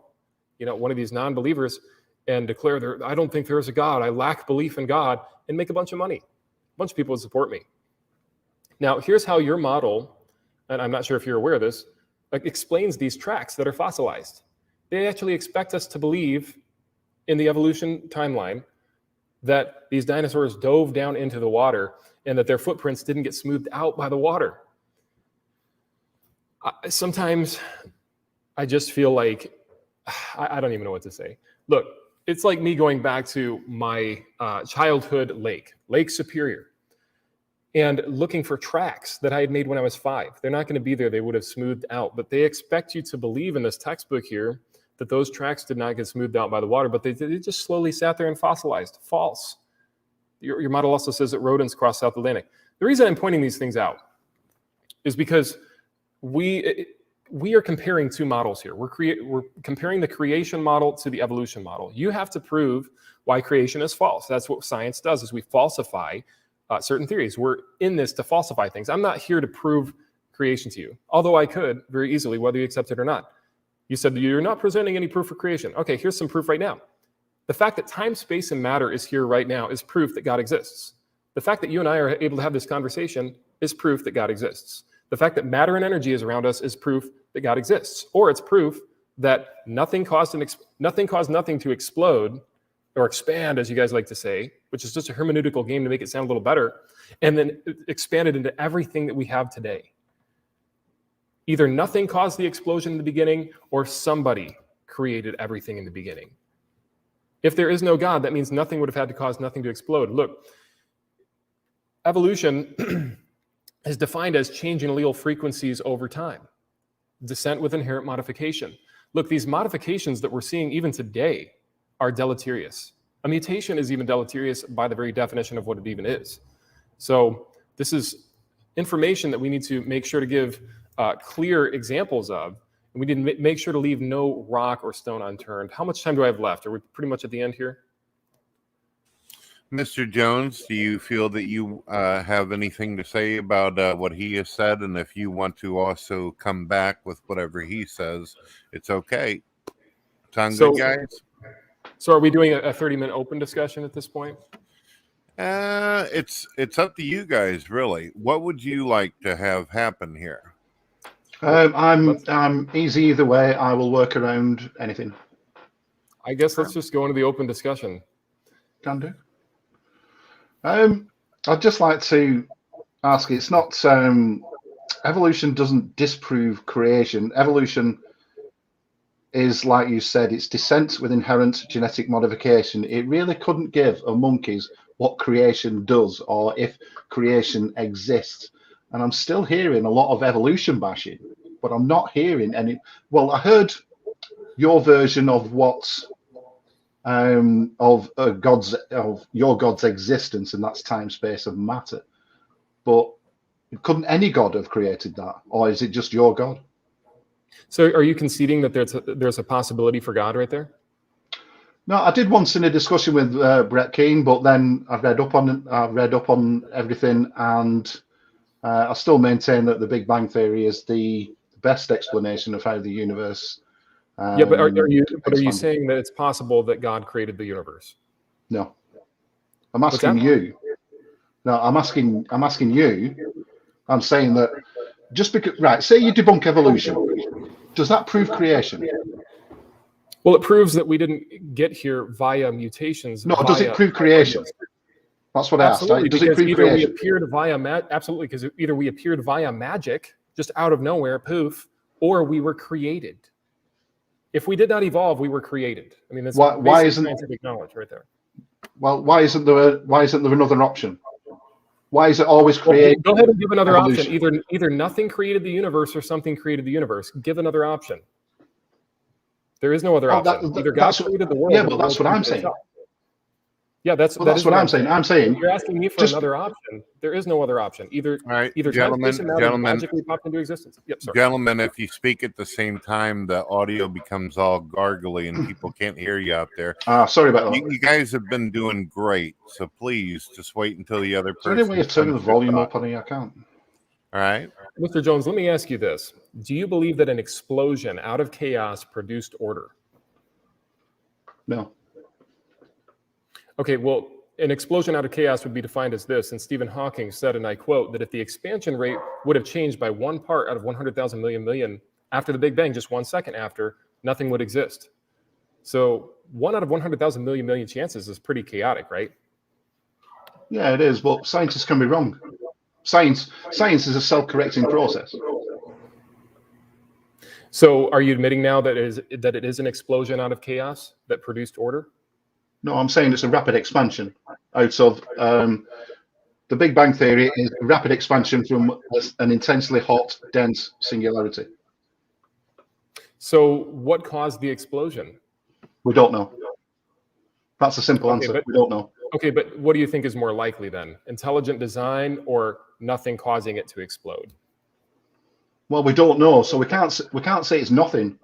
one of these non-believers, and declare, I don't think there is a God. I lack belief in God, and make a bunch of money. A bunch of people would support me. Now, here's how your model, and I'm not sure if you're aware of this, explains these tracks that are fossilized. They actually expect us to believe in the evolution timeline that these dinosaurs dove down into the water and that their footprints didn't get smoothed out by the water. Sometimes I just feel like, I don't even know what to say. Look, it's like me going back to my childhood Lake Superior, and looking for tracks that I had made when I was 5. They're not going to be there. They would have smoothed out. But they expect you to believe in this textbook here that those tracks did not get smoothed out by the water, but they just slowly sat there and fossilized. False. Your model also says that rodents cross South Atlantic. The reason I'm pointing these things out is because we are comparing two models here. We're comparing the creation model to the evolution model. You have to prove why creation is false. That's what science does, is we falsify certain theories. We're in this to falsify things. I'm not here to prove creation to you, although I could very easily, whether you accept it or not. You said you're not presenting any proof for creation. Okay, here's some proof right now. The fact that time, space, and matter is here right now is proof that God exists. The fact that you and I are able to have this conversation is proof that God exists. The fact that matter and energy is around us is proof that God exists. Or it's proof that nothing caused nothing to explode or expand, as you guys like to say, which is just a hermeneutical game to make it sound a little better, and then expanded into everything that we have today. Either nothing caused the explosion in the beginning, or somebody created everything in the beginning. If there is no God, that means nothing would have had to cause nothing to explode. Look, evolution is defined as change in allele frequencies over time. Descent with inherent modification. Look, these modifications that we're seeing even today are deleterious. A mutation is even deleterious by the very definition of what it even is. So this is information that we need to make sure to give clear examples of, and we need to make sure to leave no rock or stone unturned. How much time do I have left? Are we pretty much at the end here? Mr. Jones, do you feel that you have anything to say about what he has said? And if you want to also come back with whatever he says, it's okay. Sound good, guys? So are we doing a 30-minute open discussion at this point? It's up to you guys, really. What would you like to have happen here? I'm easy either way. I will work around anything. I guess let's just go into the open discussion. Can do. I'd just like to ask, it's not, evolution doesn't disprove creation. Evolution is, like you said, it's descent with inherent genetic modification. It really couldn't give a monkeys what creation does or if creation exists. And I'm still hearing a lot of evolution bashing, but I'm not hearing any. Well, I heard your version of what's of your God's existence, and that's time, space, and matter. But couldn't any God have created that, or is it just your God? So, are you conceding that there's a possibility for God right there? No, I did once in a discussion with Brett Keane, but then I've read up on everything, and I still maintain that the Big Bang Theory is the best explanation of how the universe. Yeah, but are you saying that it's possible that God created the universe? No, I'm asking you. No, I'm asking you. I'm saying that just because, right? Say you debunk evolution, does that prove creation? Well, it proves that we didn't get here via mutations. No, does it prove creation? That's what I asked. Absolutely, Does it prove either creation? we appeared via absolutely, because either we appeared via magic, just out of nowhere, poof, or we were created. If we did not evolve, we were created. I mean, that's why isn't scientific knowledge right there. Well, why isn't there another option? Why is it always created? Go ahead and give another option. Either nothing created the universe or something created the universe. Give another option. There is no other option. Either God created the world. Yeah, but that's what I'm saying. Yeah, that's what I'm saying. I'm saying you're asking me for another option. There is no other option. Either time, space, and matter magically pop into existence. Yep, sorry. Gentlemen, if you speak at the same time, the audio becomes all gargly and people can't hear you out there. Sorry about that. You guys have been doing great, so please just wait until the other person. Is there any way of turning the volume up on here? I can't. All right. Mr. Jones, let me ask you this. Do you believe that an explosion out of chaos produced order? No. Okay, well, an explosion out of chaos would be defined as this, and Stephen Hawking said, and I quote, that if the expansion rate would have changed by 1 part out of 100,000 million after the Big Bang, just 1 second after, nothing would exist. So 1 out of 100,000 million chances is pretty chaotic, right? Yeah, it is, but scientists can be wrong. Science is a self-correcting process. So are you admitting now that it is an explosion out of chaos that produced order? No, I'm saying it's a rapid expansion out of the Big Bang Theory is a rapid expansion from an intensely hot, dense singularity. So what caused the explosion? We don't know. That's a simple answer. We don't know. Okay, but what do you think is more likely then? Intelligent design or nothing causing it to explode? Well, we don't know, so we can't say it's nothing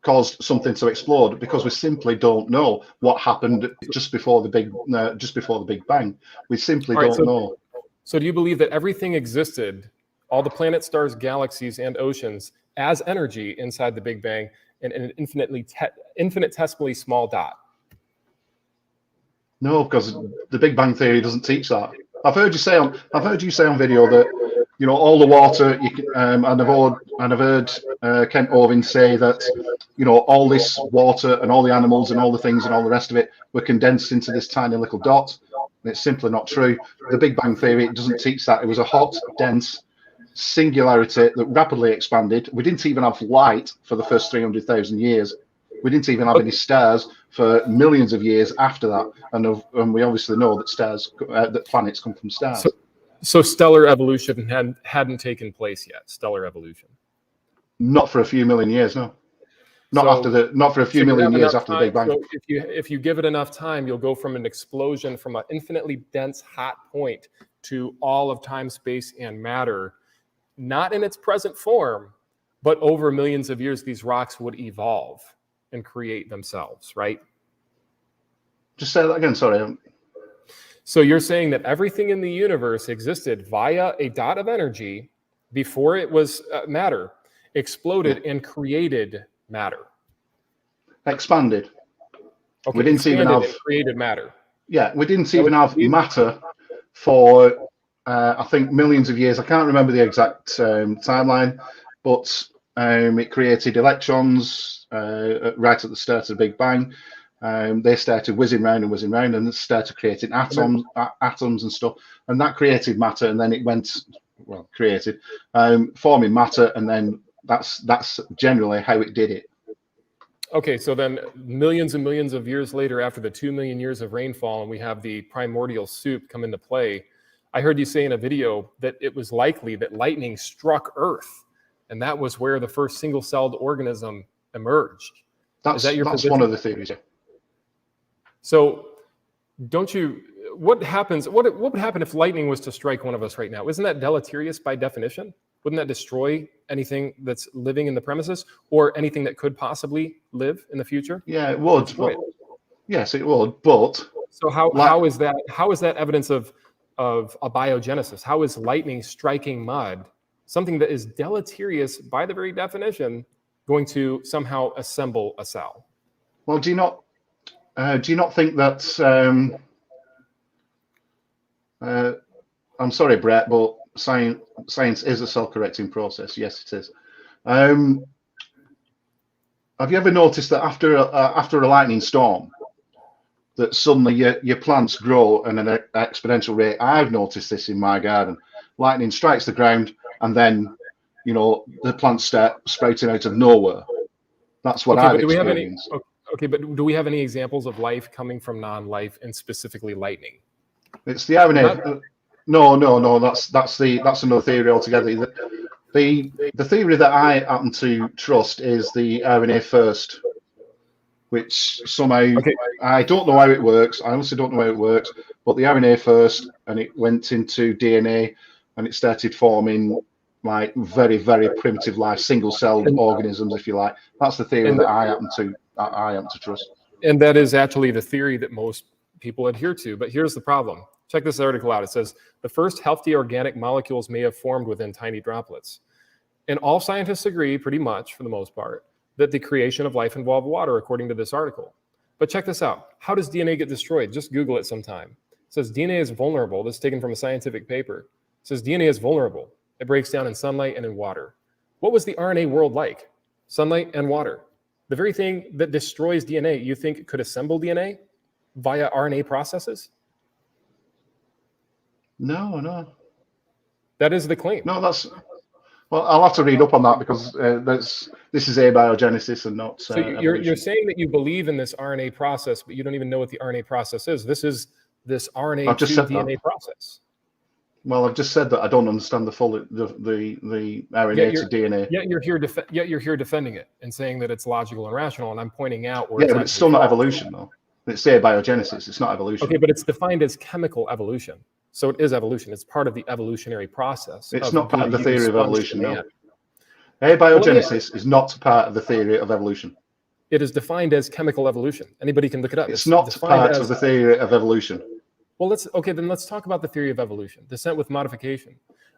caused something to explode because we simply don't know what happened just before the Big Bang. We simply don't know. So do you believe that everything existed, all the planets, stars, galaxies, and oceans, as energy inside the Big Bang in an infinitesimally small dot? No, because the Big Bang Theory doesn't teach that. I've heard you say on video that all the water. And I've heard Kent Irving say that all this water and all the animals and all the things and all the rest of it were condensed into this tiny little dot. And it's simply not true. The Big Bang Theory doesn't teach that. It was a hot, dense singularity that rapidly expanded. We didn't even have light for the first 300,000 years. We didn't even have any stars for millions of years after that, and we obviously know that that planets come from stars. So stellar evolution hadn't taken place yet. Stellar evolution. Not for a few million years, no. Not for a few million years after the Big Bang. So if you give it enough time, you'll go from an explosion from an infinitely dense hot point to all of time, space, and matter, not in its present form, but over millions of years, these rocks would evolve and create themselves, right? Just say that again, sorry. So you're saying that everything in the universe existed via a dot of energy before it was matter, exploded and created matter. Expanded. Okay, we didn't even have created matter. Yeah, we didn't even have matter for I think millions of years. I can't remember the exact timeline, but it created electrons right at the start of the Big Bang. They started whizzing round and started creating atoms and stuff, and that created matter, and then it created forming matter, and then that's generally how it did it. Okay, so then millions and millions of years later, after the 2 million years of rainfall, and we have the primordial soup come into play, I heard you say in a video that it was likely that lightning struck Earth, and that was where the first single-celled organism emerged. That's one of the theories. Yeah. So, what would happen if lightning was to strike one of us right now? Isn't that deleterious by definition? Wouldn't that destroy anything that's living in the premises or anything that could possibly live in the future? Yeah, it would. Yes, it would. But so how is that evidence of abiogenesis? How is lightning striking mud, something that is deleterious by the very definition, going to somehow assemble a cell? Well, do you not think that? I'm sorry, Brett, but science is a self-correcting process. Yes, it is. Have you ever noticed that after a lightning storm, that suddenly your plants grow at an exponential rate? I've noticed this in my garden. Lightning strikes the ground, and then the plants start sprouting out of nowhere. That's what I've experienced. Okay, but do we have any examples of life coming from non-life, and specifically lightning? It's the RNA. No. That's another theory altogether. The theory that I happen to trust is the RNA first which somehow I don't know how it works. I honestly don't know how it works. But the RNA first, and it went into DNA, and it started forming like very, very primitive life, single-celled organisms, if you like. That's the theory that I happen to trust. And that is actually the theory that most people adhere to. But here's the problem. Check this article out. It says, the first healthy organic molecules may have formed within tiny droplets. And all scientists agree, pretty much, for the most part, that the creation of life involved water, according to this article. But check this out. How does DNA get destroyed? Just Google it sometime. It says DNA is vulnerable. This is taken from a scientific paper. It says DNA is vulnerable. It breaks down in sunlight and in water. What was the RNA world like? Sunlight and water. The very thing that destroys DNA, you think could assemble DNA via RNA processes? No. That is the claim. No, that's... Well, I'll have to read up on that because this is abiogenesis and not. So you're saying that you believe in this RNA process, but you don't even know what the RNA process is. This is this RNA to DNA process. Well, I've just said that I don't understand the full the RNA to DNA. Yet you're here defending it and saying that it's logical and rational, and I'm pointing out where. Yeah, but it's still not evolution, though. It's abiogenesis. It's not evolution. Okay, but it's defined as chemical evolution. So it is evolution. It's part of the evolutionary process. It's not part of the theory of evolution, no. Abiogenesis is not part of the theory of evolution. It is defined as chemical evolution. Anybody can look it up. It's not part of the theory of evolution. Well, let's talk about the theory of evolution, descent with modification.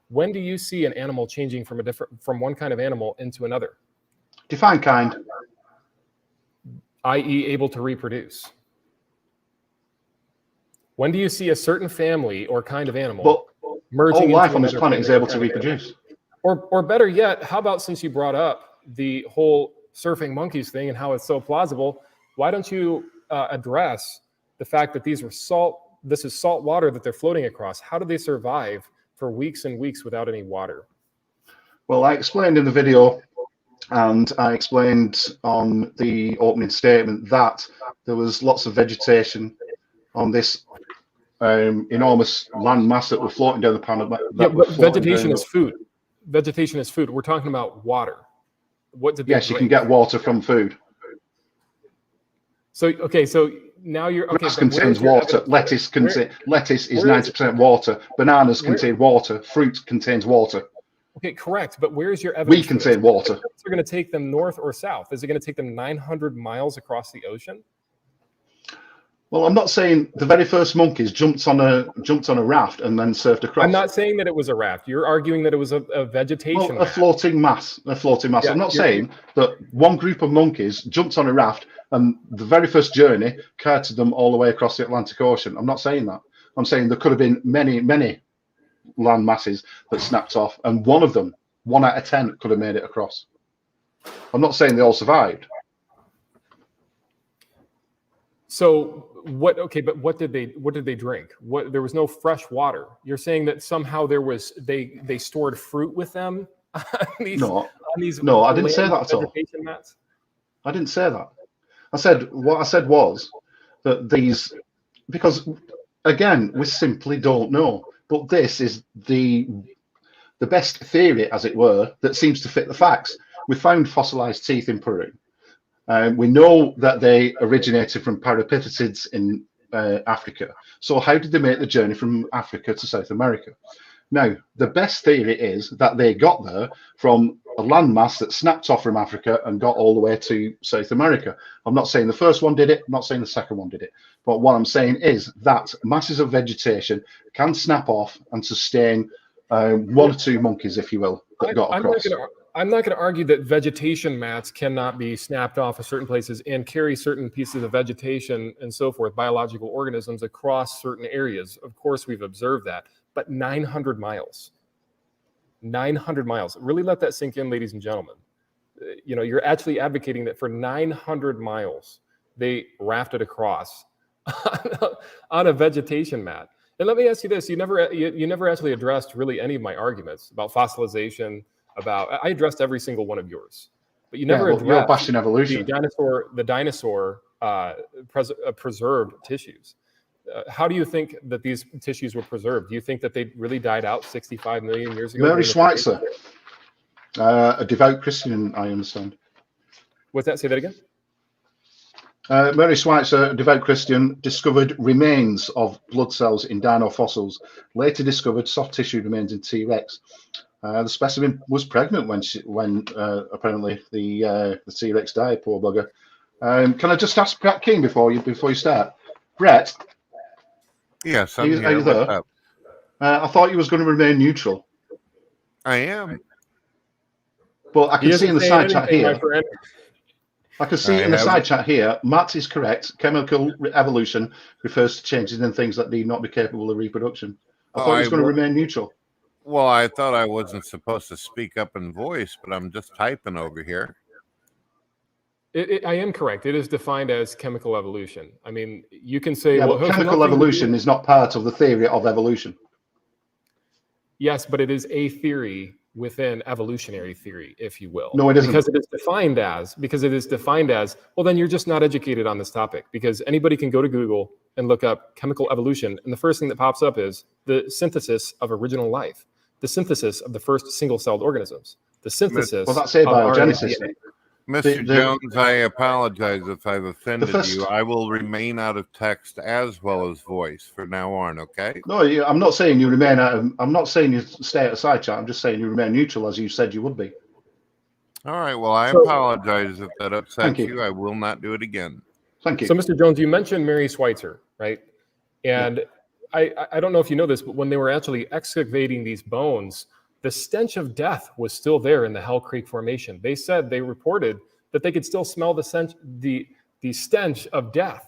When do you see an animal changing from one kind of animal into another? Define kind. I.e., able to reproduce. When do you see a certain family or kind of animal merging all life on this planet is able to reproduce? Or better yet, how about, since you brought up the whole surfing monkeys thing and how it's so plausible, why don't you address the fact that this is salt water that they're floating across? How do they survive for weeks and weeks without any water? Well, I explained in the video, and I explained on the opening statement that there was lots of vegetation on this enormous land mass that were floating down the planet. But vegetation is food. Vegetation is food. We're talking about water. What did they drink? You can get water from food. So now you're okay. Grass contains water. Lettuce is 90% water. Bananas contain water. Fruit contains water. Okay, correct. But where's your evidence? We contain water. Are going to take them north or south? Is it going to take them 900 miles across the ocean? Well, I'm not saying the very first monkeys jumped on a raft and then surfed across. I'm not saying that it was a raft. You're arguing that it was a vegetation. A floating mass. A floating mass. Yeah, I'm not saying that one group of monkeys jumped on a raft and the very first journey carted them all the way across the Atlantic Ocean. I'm not saying that. I'm saying there could have been many, many land masses that snapped off, and one of them, 1 out of 10, could have made it across. I'm not saying they all survived. So what? Okay, but what did they drink? There was no fresh water. You're saying that somehow they stored fruit with them? No, I didn't say that at all. Mats? I didn't say that. What I said was that because again, we simply don't know. But this is the best theory, as it were, that seems to fit the facts. We found fossilized teeth in Peru. We know that they originated from parapithecids in Africa. So how did they make the journey from Africa to South America? Now, the best theory is that they got there from a landmass that snapped off from Africa and got all the way to South America. I'm not saying the first one did it. I'm not saying the second one did it. But what I'm saying is that masses of vegetation can snap off and sustain 1 or 2 monkeys, if you will, that got across. I'm not going to argue that vegetation mats cannot be snapped off of certain places and carry certain pieces of vegetation and so forth, biological organisms, across certain areas. Of course, we've observed that. But 900 miles. 900 miles. Really let that sink in, ladies and gentlemen. You're actually advocating that for 900 miles, they rafted across on a vegetation mat. And let me ask you this. You never actually addressed really any of my arguments about fossilization. I addressed every single one of yours, but you never addressed you're bashing evolution. The dinosaur preserved tissues. How do you think that these tissues were preserved? Do you think that they really died out 65 million years ago? Mary Schweitzer, a devout Christian, I understand. What's that? Say that again. Mary Schweitzer, a devout Christian, discovered remains of blood cells in dino fossils. Later discovered soft tissue remains in T-Rex. The specimen was pregnant when apparently the T-Rex died. Poor bugger. Can I just ask Brett King before you start? Brett, Yes, are I'm you here. there? What's up? I thought you was going to remain neutral, I am. but I He can see isn't in the saying side chat anything, my here. friend. I can see I in the have- side chat here, Matt is correct. Chemical evolution refers to changes in things that need not be capable of reproduction. I thought he was going to remain neutral. Well, I thought I wasn't supposed to speak up in voice, but I'm just typing over here. I am correct. It is defined as chemical evolution. I mean, you can say, Yeah, well, but it has chemical nothing to do- evolution is not part of the theory of evolution. Yes, but it is a theory within evolutionary theory, if you will. No, it isn't. Because it is defined as, well, then you're just not educated on this topic, because anybody can go to Google and look up chemical evolution, and the first thing that pops up is the synthesis of original life, the synthesis of the first single-celled organisms, the synthesis Well, that's of RNA, abiogenesis. DNA. Mr. Jones, I apologize if I've offended first- you. I will remain out of text as well as voice from now on, okay? No, I'm not saying you remain out of, I'm not saying you stay out of side chat. I'm just saying you remain neutral as you said you would be. All right, well, I So- apologize if that upsets Thank you. you. I will not do it again. Thank you. So, Mr. Jones, you mentioned Mary Schweitzer, right? And I don't know if you know this, but when they were actually excavating these bones, the stench of death was still there in the Hell Creek Formation. They reported that they could still smell the stench of death.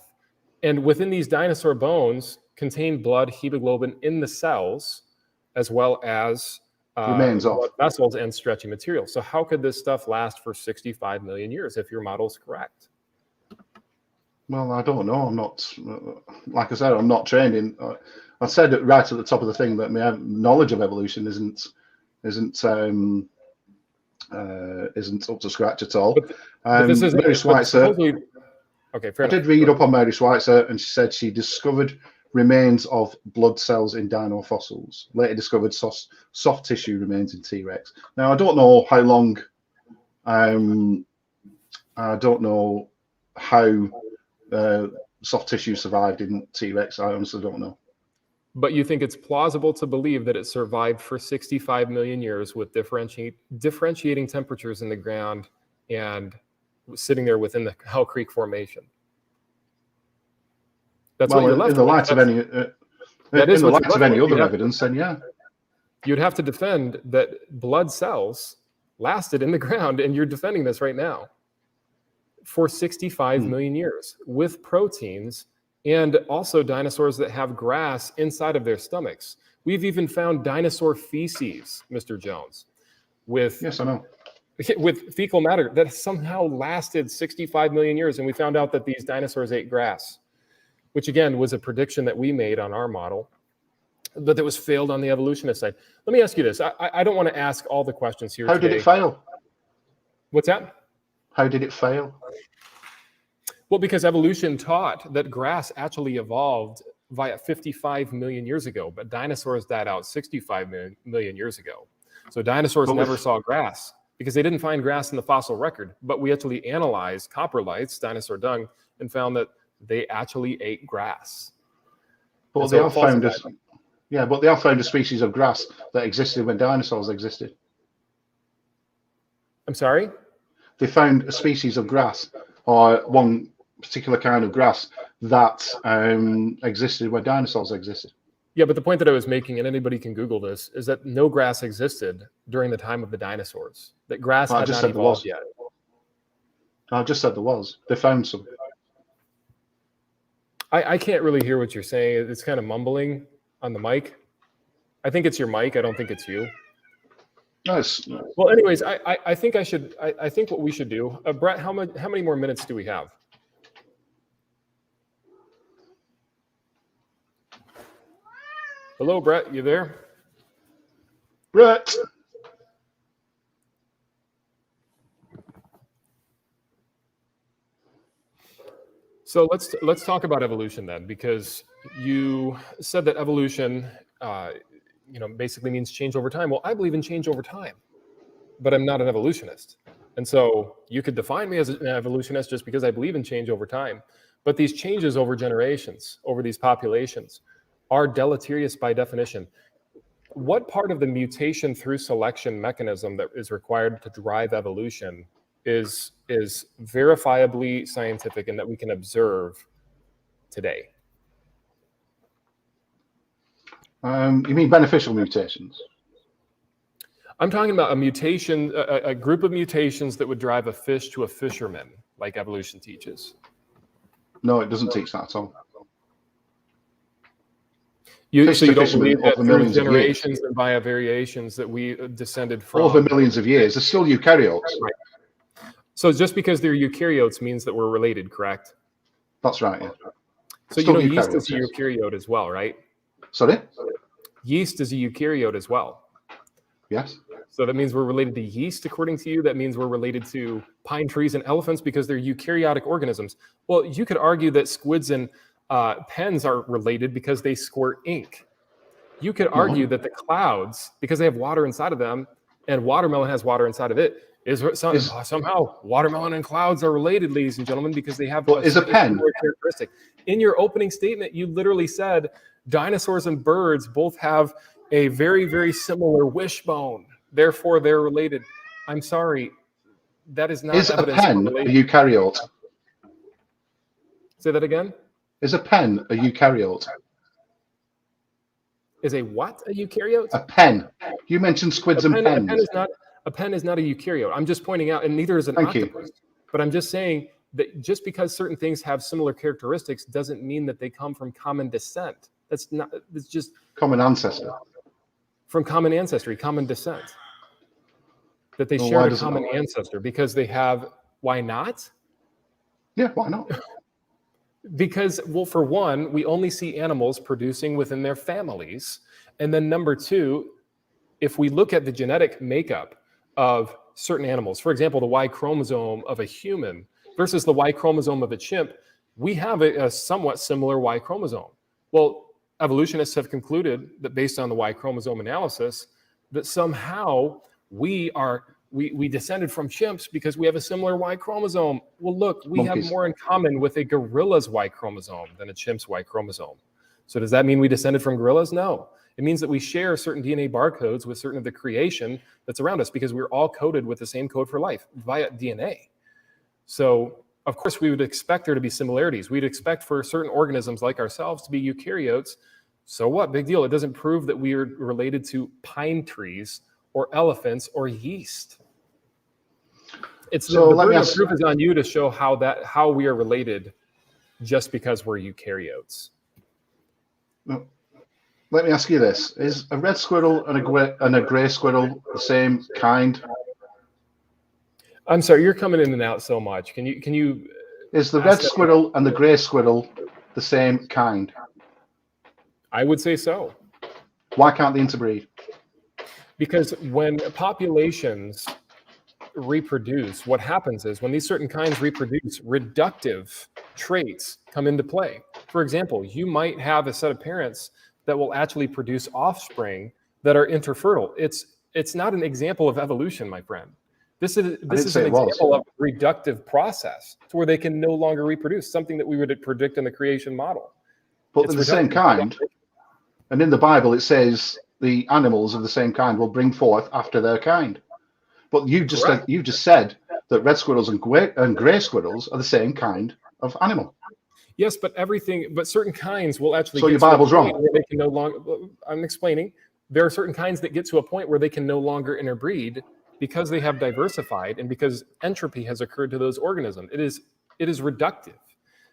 And within these dinosaur bones contained blood, hemoglobin in the cells, as well as Remains of blood vessels and stretchy material. So how could this stuff last for 65 million years if your model is correct? Well, I don't know. I'm not, like I said, I'm not trained in. I said it right at the top of the thing that my knowledge of evolution isn't up to scratch at all. But this is Mary Schweitzer. Okay, fair I enough. did read up on Mary Schweitzer, and she said she discovered remains of blood cells in dino fossils. Later discovered soft tissue remains in T-Rex. Now I don't know how long. I don't know how soft tissue survived in T-Rex. I honestly don't know. But you think it's plausible to believe that it survived for 65 million years with differentiating temperatures in the ground and sitting there within the Hell Creek Formation? That's what you're left in the with. light of any other evidence, then yeah. You'd have to defend that blood cells lasted in the ground, and you're defending this right now, for 65 million years with proteins and also dinosaurs that have grass inside of their stomachs. We've even found dinosaur feces, Mr. Jones, with Yes, I know. with fecal matter that somehow lasted 65 million years. And we found out that these dinosaurs ate grass, which again was a prediction that we made on our model, but that was failed on the evolutionist side. Let me ask you this. I don't want to ask all the questions here How today. did it fail? What's that? How did it fail? Well, because evolution taught that grass actually evolved via 55 million years ago, but dinosaurs died out 65 million years ago. So dinosaurs never saw grass because they didn't find grass in the fossil record. But we actually analyzed coprolites, dinosaur dung, and found that they actually ate grass. But they have found a species of grass that existed when dinosaurs existed. I'm sorry? They found a species of grass, or one particular kind of grass that existed when dinosaurs existed. Yeah, but the point that I was making, and anybody can Google this, is that no grass existed during the time of the dinosaurs. That grass had not evolved yet. I just said there was. They found some. I can't really hear what you're saying. It's kind of mumbling on the mic. I think it's your mic. I don't think it's you. Nice. Well, anyways, I think I think what we should do, Brett, how many more minutes do we have? Hello, Brett, you there? Brett. So let's talk about evolution then, because you said that evolution, basically means change over time. Well, I believe in change over time, but I'm not an evolutionist. And so you could define me as an evolutionist just because I believe in change over time. But these changes over generations, over these populations, are deleterious by definition. What part of the mutation through selection mechanism that is required to drive evolution is verifiably scientific and that we can observe today? You mean beneficial mutations? I'm talking about a mutation, a group of mutations that would drive a fish to a fisherman, like evolution teaches. No, it doesn't teach that at all. So you don't believe that over through millions of years. generations and via variations that we descended from? Over millions of years. They're still eukaryotes. Right. So just because they're eukaryotes means that we're related, correct? That's right, yeah. So Still yeast is a yes. eukaryote as well, right? Sorry? Yeast is a eukaryote as well. Yes. So that means we're related to yeast, according to you. That means we're related to pine trees and elephants because they're eukaryotic organisms. Well, you could argue that squids and pens are related because they squirt ink. You could argue that the clouds, because they have water inside of them, and watermelon has water inside of it, somehow watermelon and clouds are related, ladies and gentlemen, because they have is a pen characteristic. In your opening statement, you literally said dinosaurs and birds both have a very, very similar wishbone. Therefore, they're related. I'm sorry, that is not evidence. Is a pen a eukaryote? Say that again? Is a pen a eukaryote? Is a what a eukaryote? A pen. You mentioned squids and pens. A pen is not a eukaryote. I'm just pointing out, and neither is an octopus. But I'm just saying that just because certain things have similar characteristics doesn't mean that they come from common descent. It's just common ancestor. From common ancestry, common descent. That they share a common ancestor because they have. Why not? Yeah, why not? Because, well, for one, we only see animals producing within their families. And then number two, if we look at the genetic makeup of certain animals, for example, the Y chromosome of a human versus the Y chromosome of a chimp, we have a somewhat similar Y chromosome. Well, evolutionists have concluded that based on the Y chromosome analysis, that somehow we descended from chimps because we have a similar Y chromosome. Well, look, we have more in common with a gorilla's Y chromosome than a chimp's Y chromosome. So does that mean we descended from gorillas? No. It means that we share certain DNA barcodes with certain of the creation that's around us because we're all coded with the same code for life via DNA. So, of course, we would expect there to be similarities. We'd expect for certain organisms like ourselves to be eukaryotes. So what? Big deal. It doesn't prove that we are related to pine trees or elephants or yeast. It's the burden of proof is on you to show how we are related just because we're eukaryotes. No. Let me ask you this: is a red squirrel and a gray squirrel the same kind? I'm sorry, you're coming in and out so much. Can you? Is the red squirrel and the gray squirrel the same kind? I would say so. Why can't they interbreed? Because when populations reproduce, what happens is when these certain kinds reproduce, reductive traits come into play. For example, you might have a set of parents that will actually produce offspring that are interfertile. It's not an example of evolution, my friend. This is an example of a reductive process to where they can no longer reproduce, something that we would predict in the creation model. But they're the same kind. And in the Bible, it says the animals of the same kind will bring forth after their kind. But you just said that red squirrels and gray squirrels are the same kind of animal. Yes, but certain kinds will actually. So your Bible's wrong. Where they can no longer. I'm explaining. There are certain kinds that get to a point where they can no longer interbreed because they have diversified and because entropy has occurred to those organisms. It is reductive.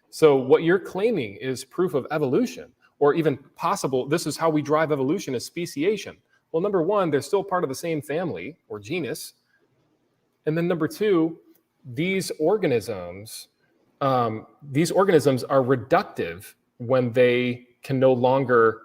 So what you're claiming is proof of evolution, or even possible. This is how we drive evolution: is speciation. Well, number one, they're still part of the same family or genus, and then number two, these organisms are reductive when they can no longer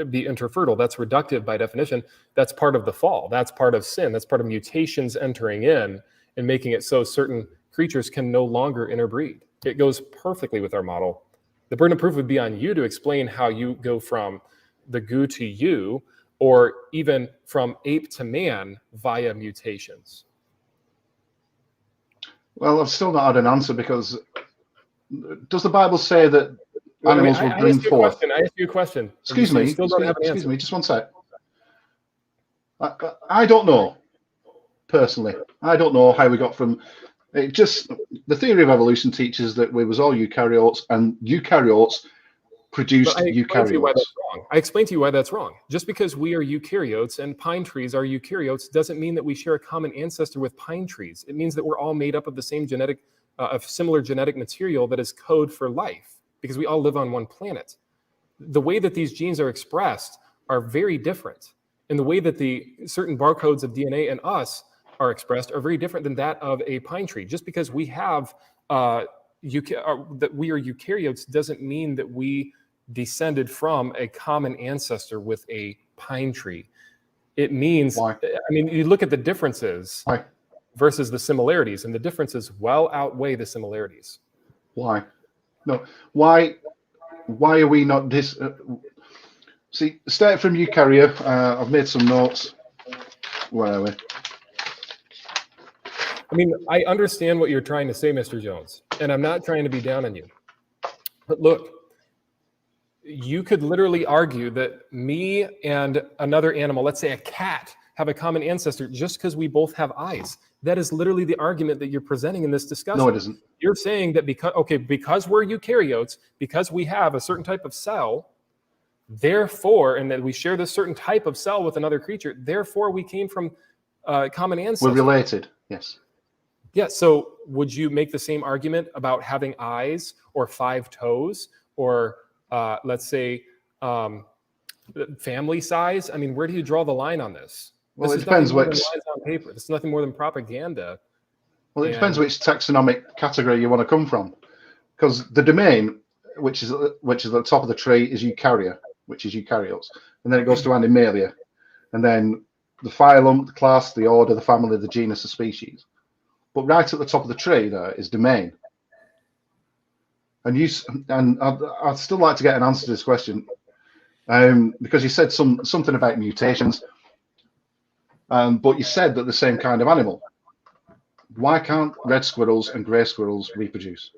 be interfertile. That's reductive by definition. That's part of the fall. That's part of sin. That's part of mutations entering in and making it so certain creatures can no longer interbreed. It goes perfectly with our model. The burden of proof would be on you to explain how you go from the goo to you, or even from ape to man via mutations. Well, I've still not had an answer, because does the Bible say that animals will bring forth? I asked you a question. Excuse me. Still don't have an Excuse answer. me. Just one sec. I don't know. Personally, I don't know how we got from it. Just the theory of evolution teaches that we was all eukaryotes, and eukaryotes produced eukaryotes. I explained to you why that's wrong. Just because we are eukaryotes and pine trees are eukaryotes doesn't mean that we share a common ancestor with pine trees. It means that we're all made up of the same genetic, of similar genetic material that is code for life, because we all live on one planet. The way that these genes are expressed are very different. And the way that the certain barcodes of DNA in us are expressed are very different than that of a pine tree. Just because we have that we are eukaryotes doesn't mean that we descended from a common ancestor with a pine tree. It means, Why? I mean, you look at the differences Why? versus the similarities, and the differences well outweigh the similarities. Why? No. Why are we not this? See, start from eukarya. I've made some notes. Where are we? I mean, I understand what you're trying to say, Mr. Jones, and I'm not trying to be down on you. But look, you could literally argue that me and another animal, let's say a cat, have a common ancestor just because we both have eyes. That is literally the argument that you're presenting in this discussion. No, it isn't. You're saying that because we're eukaryotes, because we have a certain type of cell, therefore, and that we share this certain type of cell with another creature, therefore we came from common ancestors. We're related, yes. Yeah, so would you make the same argument about having eyes or 5 toes or let's say family size? I mean, where do you draw the line on this? Well, this it depends which which. lines on paper. This is nothing more than propaganda. Well, it depends which taxonomic category you want to come from, because the domain, which is at the top of the tree, is eukarya, which is eukaryotes, and then it goes to animalia, and then the phylum, the class, the order, the family, the genus, the species. But right at the top of the tree there is domain. And I'd still like to get an answer to this question, because you said something about mutations, but you said that the same kind of animal. Why can't red squirrels and grey squirrels reproduce?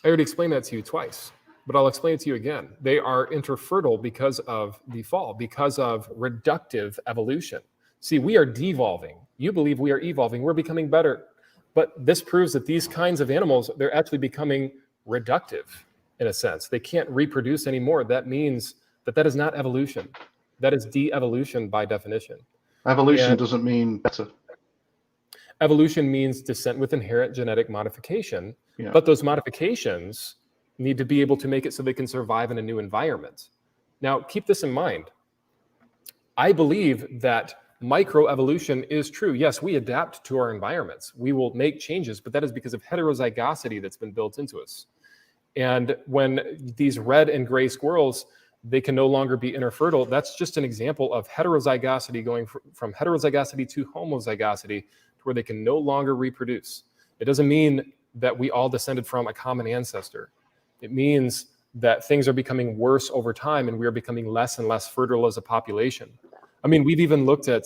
I already explained that to you twice, but I'll explain it to you again. They are interfertile because of the fall, because of reductive evolution. See, we are devolving. You believe we are evolving. We're becoming better. But this proves that these kinds of animals, they're actually becoming reductive in a sense. They can't reproduce anymore. That means that is not evolution. That is de-evolution by definition. Evolution doesn't mean better. Evolution means descent with inherent genetic modification, Yeah. but those modifications need to be able to make it so they can survive in a new environment. Now, keep this in mind. I believe that microevolution is true. Yes, we adapt to our environments. We will make changes, but that is because of heterozygosity that's been built into us. And when these red and gray squirrels, they can no longer be interfertile, that's just an example of heterozygosity going from heterozygosity to homozygosity, to where they can no longer reproduce. It doesn't mean that we all descended from a common ancestor. It means that things are becoming worse over time and we are becoming less and less fertile as a population. I mean, we've even looked at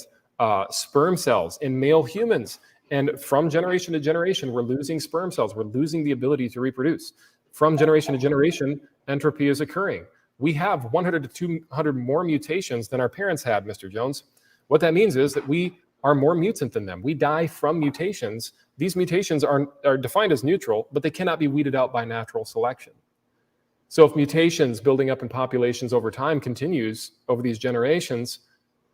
sperm cells in male humans, and from generation to generation, we're losing sperm cells. We're losing the ability to reproduce. From generation to generation, entropy is occurring. We have 100 to 200 more mutations than our parents had, Mr. Jones. What that means is that we are more mutant than them. We die from mutations. These mutations are defined as neutral, but they cannot be weeded out by natural selection. So if mutations building up in populations over time continues over these generations,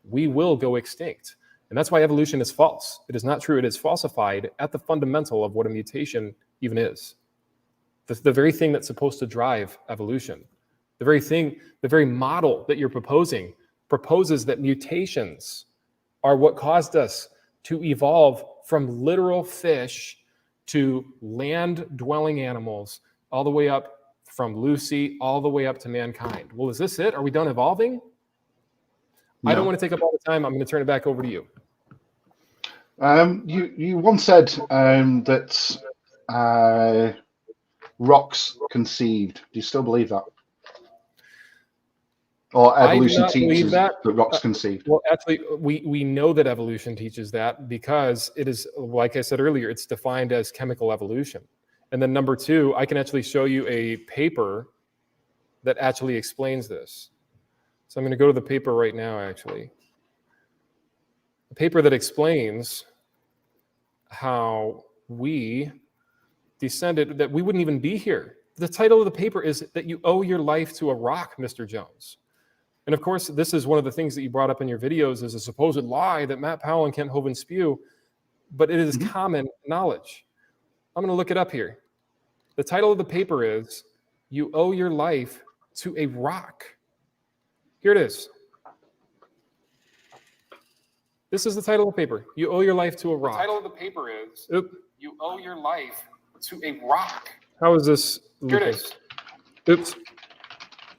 we will go extinct. And that's why evolution is false. It is not true. It is falsified at the fundamental of what a mutation even is. The very thing that's supposed to drive evolution. The very model that you're proposing proposes that mutations are what caused us to evolve from literal fish to land-dwelling animals, all the way up from Lucy, all the way up to mankind. Well, is this it? Are we done evolving? No. I don't want to take up all the time. I'm going to turn it back over to you. You once said that rocks conceived. Do you still believe that? Or I do evolution not believe teaches that. rocks conceived? Well, actually, we know that evolution teaches that because it is, like I said earlier, it's defined as chemical evolution. And then number two, I can actually show you a paper that actually explains this. So I'm going to go to the paper right now, actually. A paper that explains how we descended, that we wouldn't even be here. The title of the paper is that you owe your life to a rock, Mr. Jones. And of course, this is one of the things that you brought up in your videos as a supposed lie that Matt Powell and Kent Hovind spew, but it is common knowledge. I'm going to look it up here. The title of the paper is, You Owe Your Life to a Rock. Here it is. This is the title of the paper. You owe your life to a rock. The title of the paper is, You Owe Your Life to a Rock. How is this looking? Here it is. Oops.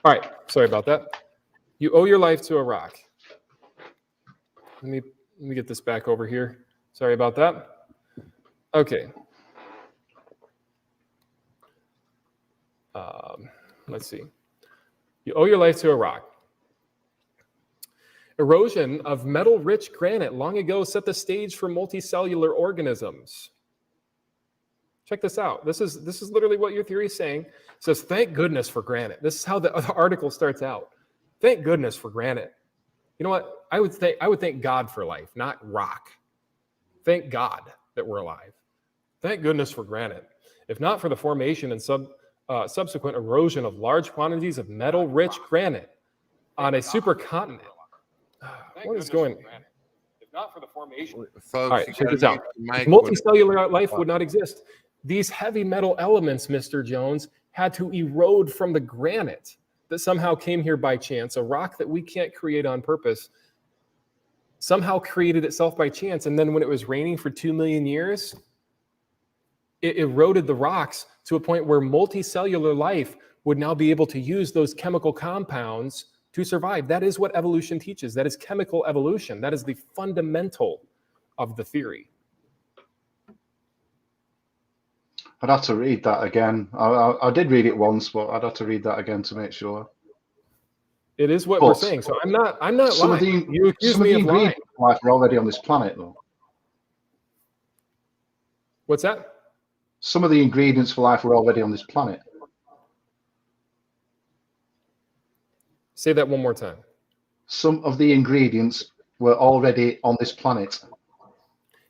All right. Sorry about that. You owe your life to a rock. Let me get this back over here. Sorry about that. Okay. Let's see. You owe your life to a rock. Erosion of metal-rich granite long ago set the stage for multicellular organisms. Check this out. This is literally what your theory is saying. It says, thank goodness for granite. This is how the article starts out. Thank goodness for granite. You know what? I would thank God for life, not rock. Thank God that we're alive. Thank goodness for granite. If not for the formation and subsequent erosion of large quantities of metal-rich granite on a supercontinent. What is going on? If not for the formation. Folks, all right, check this out. Multicellular life would not exist. These heavy metal elements, Mr. Jones, had to erode from the granite that somehow came here by chance, a rock that we can't create on purpose, somehow created itself by chance. And then when it was raining for 2 million years, it eroded the rocks to a point where multicellular life would now be able to use those chemical compounds to survive. That is what evolution teaches. That is chemical evolution. That is the fundamental of the theory. I'd have to read that again. I did read it once, but I'd have to read that again to make sure. It is what we're saying. So I'm not lying. You accuse me of lying. Life are already on this planet, though. What's that? Some of the ingredients for life were already on this planet. Say that one more time. Some of the ingredients were already on this planet.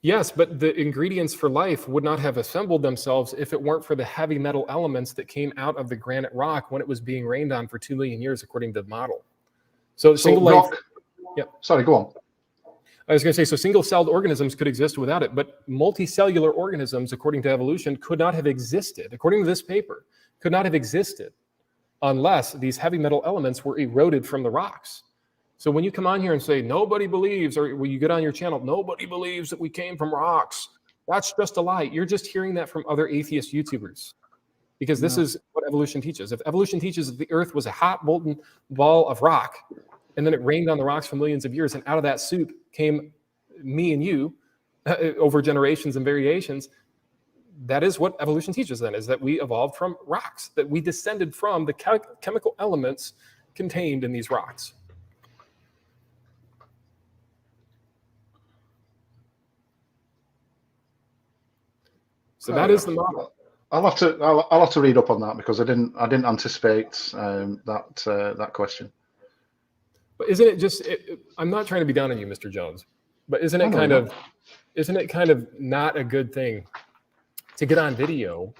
Yes, but the ingredients for life would not have assembled themselves if it weren't for the heavy metal elements that came out of the granite rock when it was being rained on for 2 million years, according to the model. So single rock, life. Yep. Sorry, go on. I was going to say, so single-celled organisms could exist without it, but multicellular organisms, according to evolution, could not have existed, according to this paper, could not have existed unless these heavy metal elements were eroded from the rocks. So when you come on here and say, nobody believes, or when you get on your channel, nobody believes that we came from rocks, that's just a lie. You're just hearing that from other atheist YouTubers. Because this is what evolution teaches. If evolution teaches that the earth was a hot, molten ball of rock, and then it rained on the rocks for millions of years, and out of that soup came me and you over generations and variations, that is what evolution teaches then, is that we evolved from rocks, that we descended from the chemical elements contained in these rocks. So that is the model. I'll have to read up on that because I didn't anticipate that question. But isn't it just? I'm not trying to be down on you, Mr. Jones, but isn't it kind of not a good thing to get on video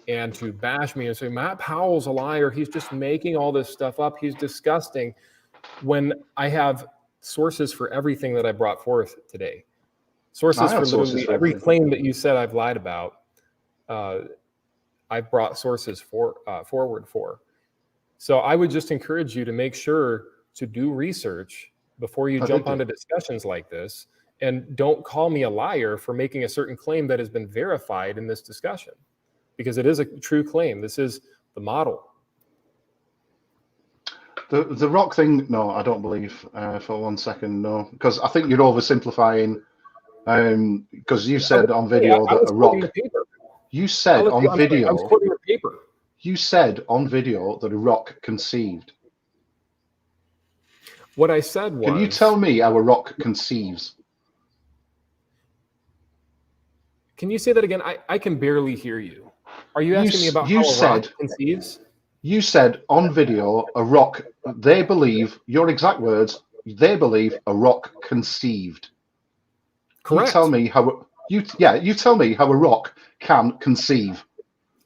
and to bash me and say Matt Powell's a liar? He's just making all this stuff up. He's disgusting. When I have sources for everything that I brought forth today, sources for literally every claim that you said I've lied about. I've brought sources forward for. So I would just encourage you to make sure to do research before you jump onto discussions like this, and don't call me a liar for making a certain claim that has been verified in this discussion, because it is a true claim. This is the model. The rock thing, no, I don't believe for 1 second, no, because I think you're oversimplifying. Because you said on video that a rock. You said on video. I was quoting the paper. You said on video that a rock conceived. What I said was... Can you tell me how a rock conceives? Can you say that again? I can barely hear you. Are you asking me about how a rock conceives? You said on video, a rock, they believe, your exact words, they believe a rock conceived. Correct. You tell me how, you tell me how a rock can conceive.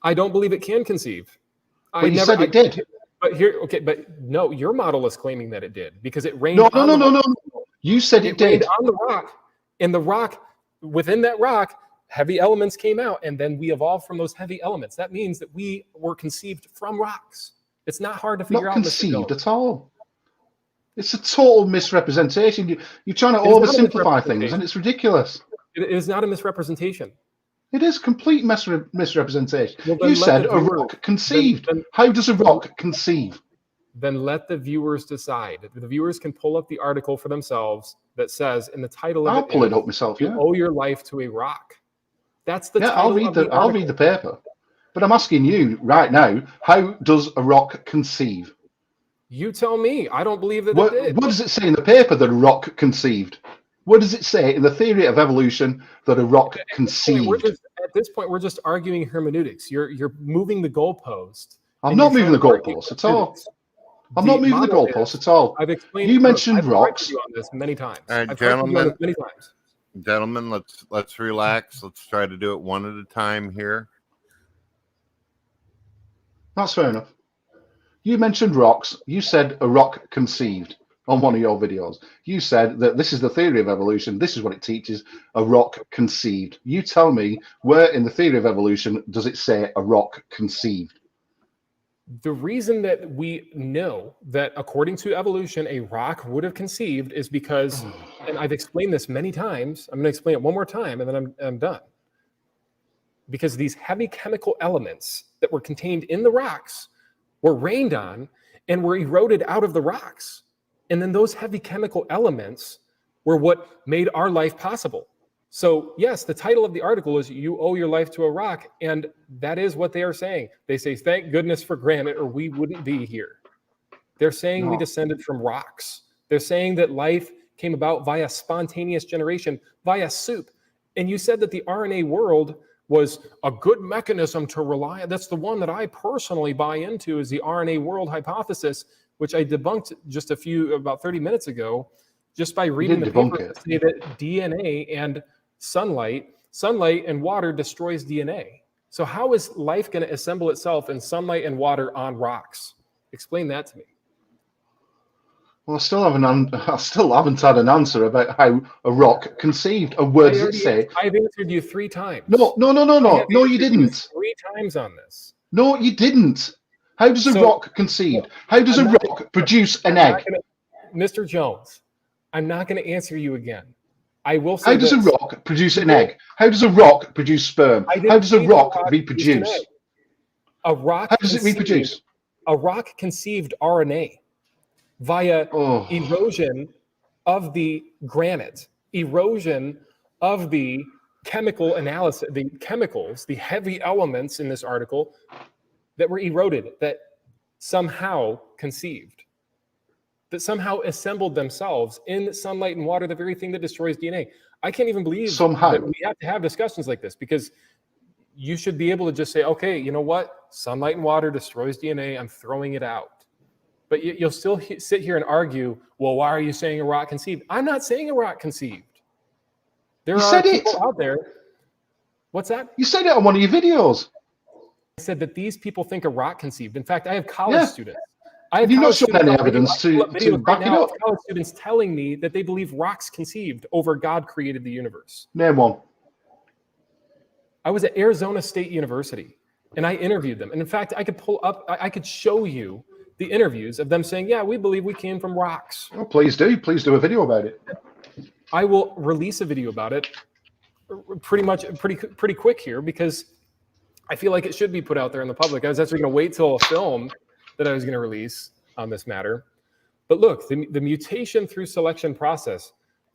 I don't believe it can conceive. But you said it did. But here, okay, but no, your model is claiming that it did because it rained. No. You said it did. On the rock, and the rock, within that rock, heavy elements came out, and then we evolved from those heavy elements. That means that we were conceived from rocks. It's not hard to figure out. Not conceived at all. It's a total misrepresentation. You're trying to oversimplify things, and it's ridiculous. It is not a misrepresentation. It is complete misrepresentation. Well, you said a rock conceived. How does a rock conceive? Then let the viewers decide. The viewers can pull up the article for themselves that says in the title of I'll pull it up myself. You owe your life to a rock. That's the title. I'll read the paper. But I'm asking you right now, how does a rock conceive? You tell me. I don't believe that it did. What does it say in the paper that a rock conceived? What does it say in the theory of evolution that a rock conceived? At this point, we're just arguing hermeneutics. You're moving the goalpost. I'm not moving the goalpost at all. I'm not moving the goalpost at all. I've explained. You mentioned rocks. You on this many times. Gentlemen, let's relax. Let's try to do it one at a time here. That's fair enough. You mentioned rocks. You said a rock conceived on one of your videos. You said that this is the theory of evolution. This is what it teaches. A rock conceived. You tell me where in the theory of evolution does it say a rock conceived? The reason that we know that according to evolution, a rock would have conceived is because, and I've explained this many times, I'm going to explain it one more time and then I'm done. Because these heavy chemical elements that were contained in the rocks were rained on and were eroded out of the rocks. And then those heavy chemical elements were what made our life possible. So yes, the title of the article is You Owe Your Life to a Rock. And that is what they are saying. They say, thank goodness for granite or we wouldn't be here. They're saying we descended from rocks. They're saying that life came about via spontaneous generation, via soup. And you said that the RNA world was a good mechanism to rely on. That's the one that I personally buy into is the RNA world hypothesis, which I debunked just about 30 minutes ago, just by reading the paper to say that DNA and sunlight and water destroys DNA. So how is life going to assemble itself in sunlight and water on rocks? Explain that to me. Well, I still haven't had an answer about how a rock conceived. A word does it say? I've answered you 3 times. No, you didn't. 3 times on this. No, you didn't. How does a rock conceive? How does a rock produce an egg? Mr. Jones, I'm not going to answer you again. I will say how does a rock produce an egg? How does a rock produce sperm? How does a rock reproduce? A rock. How does it reproduce? A rock conceived RNA via erosion of the granite, erosion of the chemical analysis, the chemicals, the heavy elements in this article that were eroded, that somehow conceived, that somehow assembled themselves in sunlight and water, the very thing that destroys DNA. I can't even believe that we have to have discussions like this, because you should be able to just say, okay, you know what? Sunlight and water destroys DNA. I'm throwing it out. But you'll still sit here and argue, well, why are you saying a rock conceived? I'm not saying a rock conceived. There are people out there. What's that? You said it on one of your videos. I said that these people think a rock conceived. In fact, I have college students. You've not shown any evidence to back it up. College students telling me that they believe rocks conceived over God created the universe. Name one. I was at Arizona State University and I interviewed them. And in fact, I could show you the interviews of them saying, yeah, we believe we came from rocks. Oh, please do. Please do a video about it. I will release a video about it pretty quick here, because I feel like it should be put out there in the public. I was actually going to wait till a film that I was going to release on this matter. But look, the mutation through selection process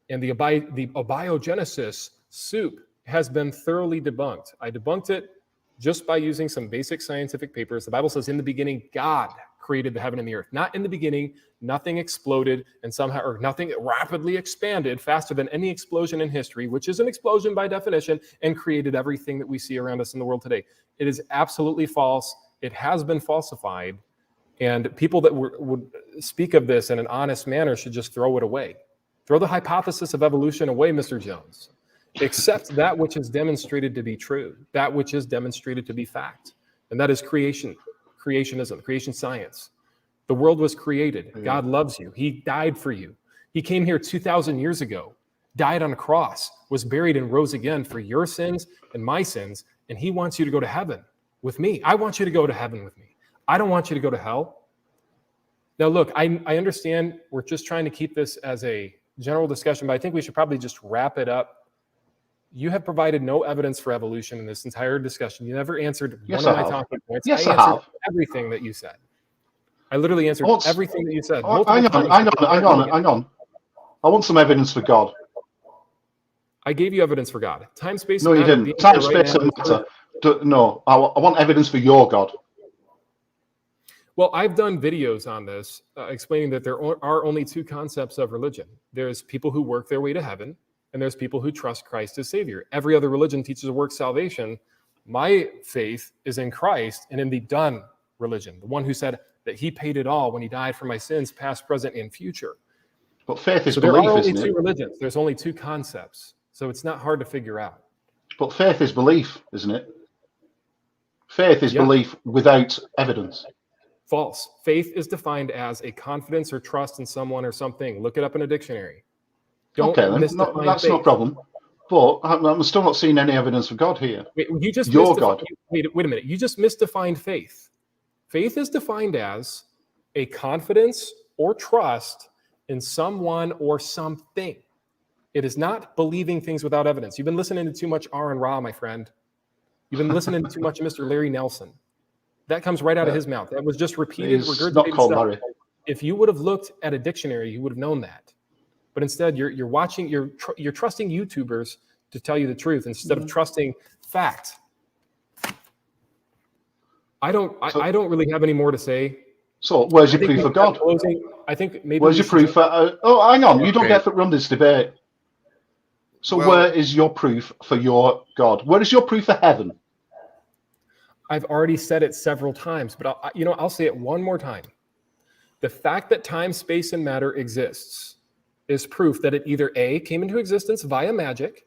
and the abiogenesis soup has been thoroughly debunked. I debunked it just by using some basic scientific papers. The Bible says, in the beginning, God created the heaven and the earth. Not in the beginning, nothing exploded and somehow, or nothing rapidly expanded faster than any explosion in history, which is an explosion by definition, and created everything that we see around us in the world today. It is absolutely false. It has been falsified. And people that would speak of this in an honest manner should just throw it away. Throw the hypothesis of evolution away, Mr. Jones. Accept that which is demonstrated to be true, that which is demonstrated to be fact. And that is creationism, creation science. The world was created. God loves you. He died for you. He came here 2,000 years ago, died on a cross, was buried and rose again for your sins and my sins. And he wants you to go to heaven with me. I want you to go to heaven with me. I don't want you to go to hell. Now, look, I understand we're just trying to keep this as a general discussion, but I think we should probably just wrap it up. You have provided no evidence for evolution in this entire discussion. You never answered one of my talking points. Yes, I I have. answered everything that you said. I literally answered everything that you said. Hang on. I want some evidence for God. I gave you evidence for God. Time, space, no, and you matter. didn't. Time, space, and matter. No, I want evidence for your God. Well, I've done videos on this explaining that there are only two concepts of religion. There's people who work their way to heaven, and there's people who trust Christ as Savior. Every other religion teaches a work salvation. My faith is in Christ and in the done religion, the one who said that he paid it all when he died for my sins, past, present, and future. But faith is so belief, there are only isn't two it? religions. There's only two concepts. So it's not hard to figure out. But faith is belief, isn't it? Faith is belief without evidence. False. Faith is defined as a confidence or trust in someone or something. Look it up in a dictionary. Don't that's faith. no problem. But I'm still not seeing any evidence for God here. Wait, you just your God. Wait a minute. You just misdefined faith. Faith is defined as a confidence or trust in someone or something. It is not believing things without evidence. You've been listening to too much R and Ra, my friend. You've been listening to too much Mr. Larry Nelson. That comes right out of his mouth. That was just repeated, regurgitated not called stuff. Larry. If you would have looked at a dictionary, you would have known that. But instead, you're watching, you're trusting YouTubers to tell you the truth instead of trusting fact. I don't really have any more to say. So where's your proof of God? I think maybe. Where's your proof? Hang on. You don't get to run this debate. So where is your proof for your God? Where is your proof for heaven? I've already said it several times, but I'll say it one more time. The fact that time, space, and matter exists is proof that it either A, came into existence via magic,